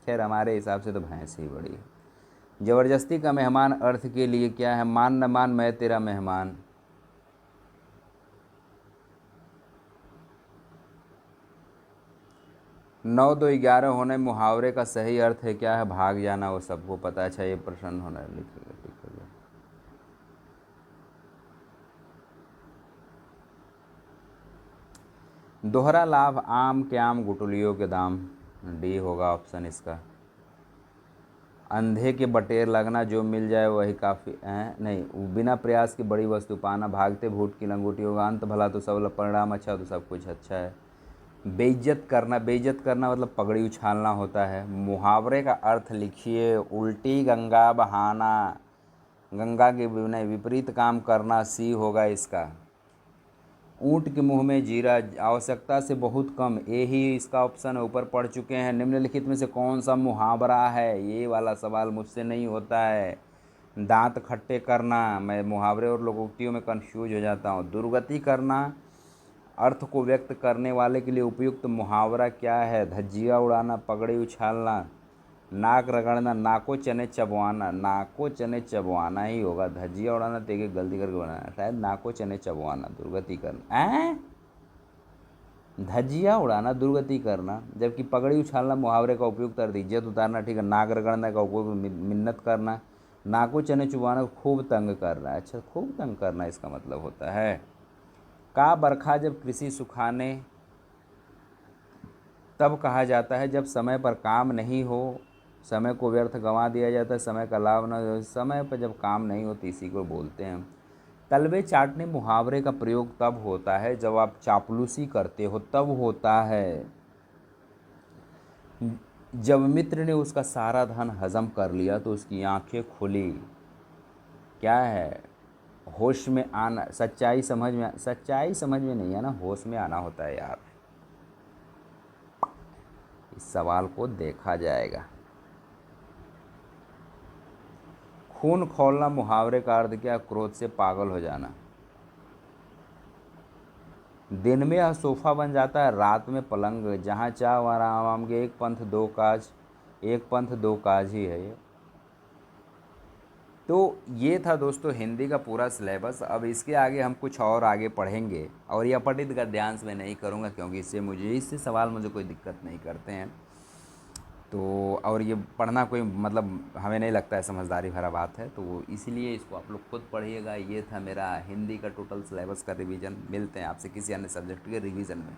खैर हमारे हिसाब से तो भैंस ही बड़ी है। ज़बरदस्ती का मेहमान अर्थ के लिए क्या है? मान न मान मैं तेरा मेहमान। 9 2 11 होने मुहावरे का सही अर्थ है क्या है? भाग जाना, वो सबको पता है। अच्छा ये प्रश्न होना लिखेगा, ठीक है। दोहरा लाभ, आम के आम गुटलियों के दाम, डी होगा ऑप्शन इसका। अंधे के बटेर लगना, जो मिल जाए वही काफ़ी है, नहीं, बिना प्रयास की बड़ी वस्तु पाना, भागते भूत की लंगोटी होगा, अंत भला तो सब परिणाम अच्छा तो सब कुछ अच्छा है। बेइज्जत करना मतलब पगड़ी उछालना होता है। मुहावरे का अर्थ लिखिए। उल्टी गंगा बहाना, गंगा के विपरीत काम करना, सी होगा इसका। ऊँट के मुंह में जीरा, आवश्यकता से बहुत कम, ये ही इसका ऑप्शन ऊपर पढ़ चुके हैं। निम्नलिखित में से कौन सा मुहावरा है? ये वाला सवाल मुझसे नहीं होता है। दांत खट्टे करना, मैं मुहावरे और लोकोक्तियों में कंफ्यूज हो जाता हूँ। दुर्गति करना अर्थ को व्यक्त करने वाले के लिए उपयुक्त मुहावरा क्या है? धज्जियाँ उड़ाना, पगड़ी उछालना, नाक रगड़ना, नाको चने चबवाना, नाको चने चबवाना ही होगा। धज्जियाँ उड़ाना तो एक गलती करके बनाना, शायद नाको चने चबवाना, दुर्गति करना। धज्जियाँ उड़ाना दुर्गति करना, जबकि पगड़ी उछालना मुहावरे का उपयुक्त अर्थ, इज्जत उतारना, ठीक है। नाक रगड़ना का उपयोग मिन्नत करना, नाको चने चुबाना खूब तंग करना। अच्छा, खूब तंग करना इसका मतलब होता है। का बरखा जब कृषि सुखाने तब कहा जाता है जब समय पर काम नहीं हो, समय को व्यर्थ गंवा दिया जाता है, समय का लाभ न हो। समय पर जब काम नहीं हो तो इसी को बोलते हैं। तलवे चाटने मुहावरे का प्रयोग तब होता है जब आप चापलूसी करते हो, तब होता है। जब मित्र ने उसका सारा धन हजम कर लिया तो उसकी आंखें खुली, क्या है? होश में आना, सच्चाई समझ में नहीं है ना, होश में आना होता है यार। इस सवाल को देखा जाएगा। खून खौलना मुहावरे का अर्थ क्या? क्रोध से पागल हो जाना। दिन में यह सोफा बन जाता है, रात में पलंग, जहाँ चाह वहाँ राम के, एक पंथ दो काज, एक पंथ दो काज ही है ये। तो ये था दोस्तों हिंदी का पूरा सिलेबस। अब इसके आगे हम कुछ और आगे पढ़ेंगे, और यह अपठित गद्यांश में नहीं करूँगा क्योंकि इससे सवाल मुझे कोई दिक्कत नहीं करते हैं। तो और ये पढ़ना कोई मतलब हमें नहीं लगता है समझदारी भरा बात है, तो इसीलिए इसको आप लोग खुद पढ़िएगा। ये था मेरा हिंदी का टोटल सिलेबस का रिवीजन। मिलते हैं आपसे किसी अन्य सब्जेक्ट के रिवीजन में।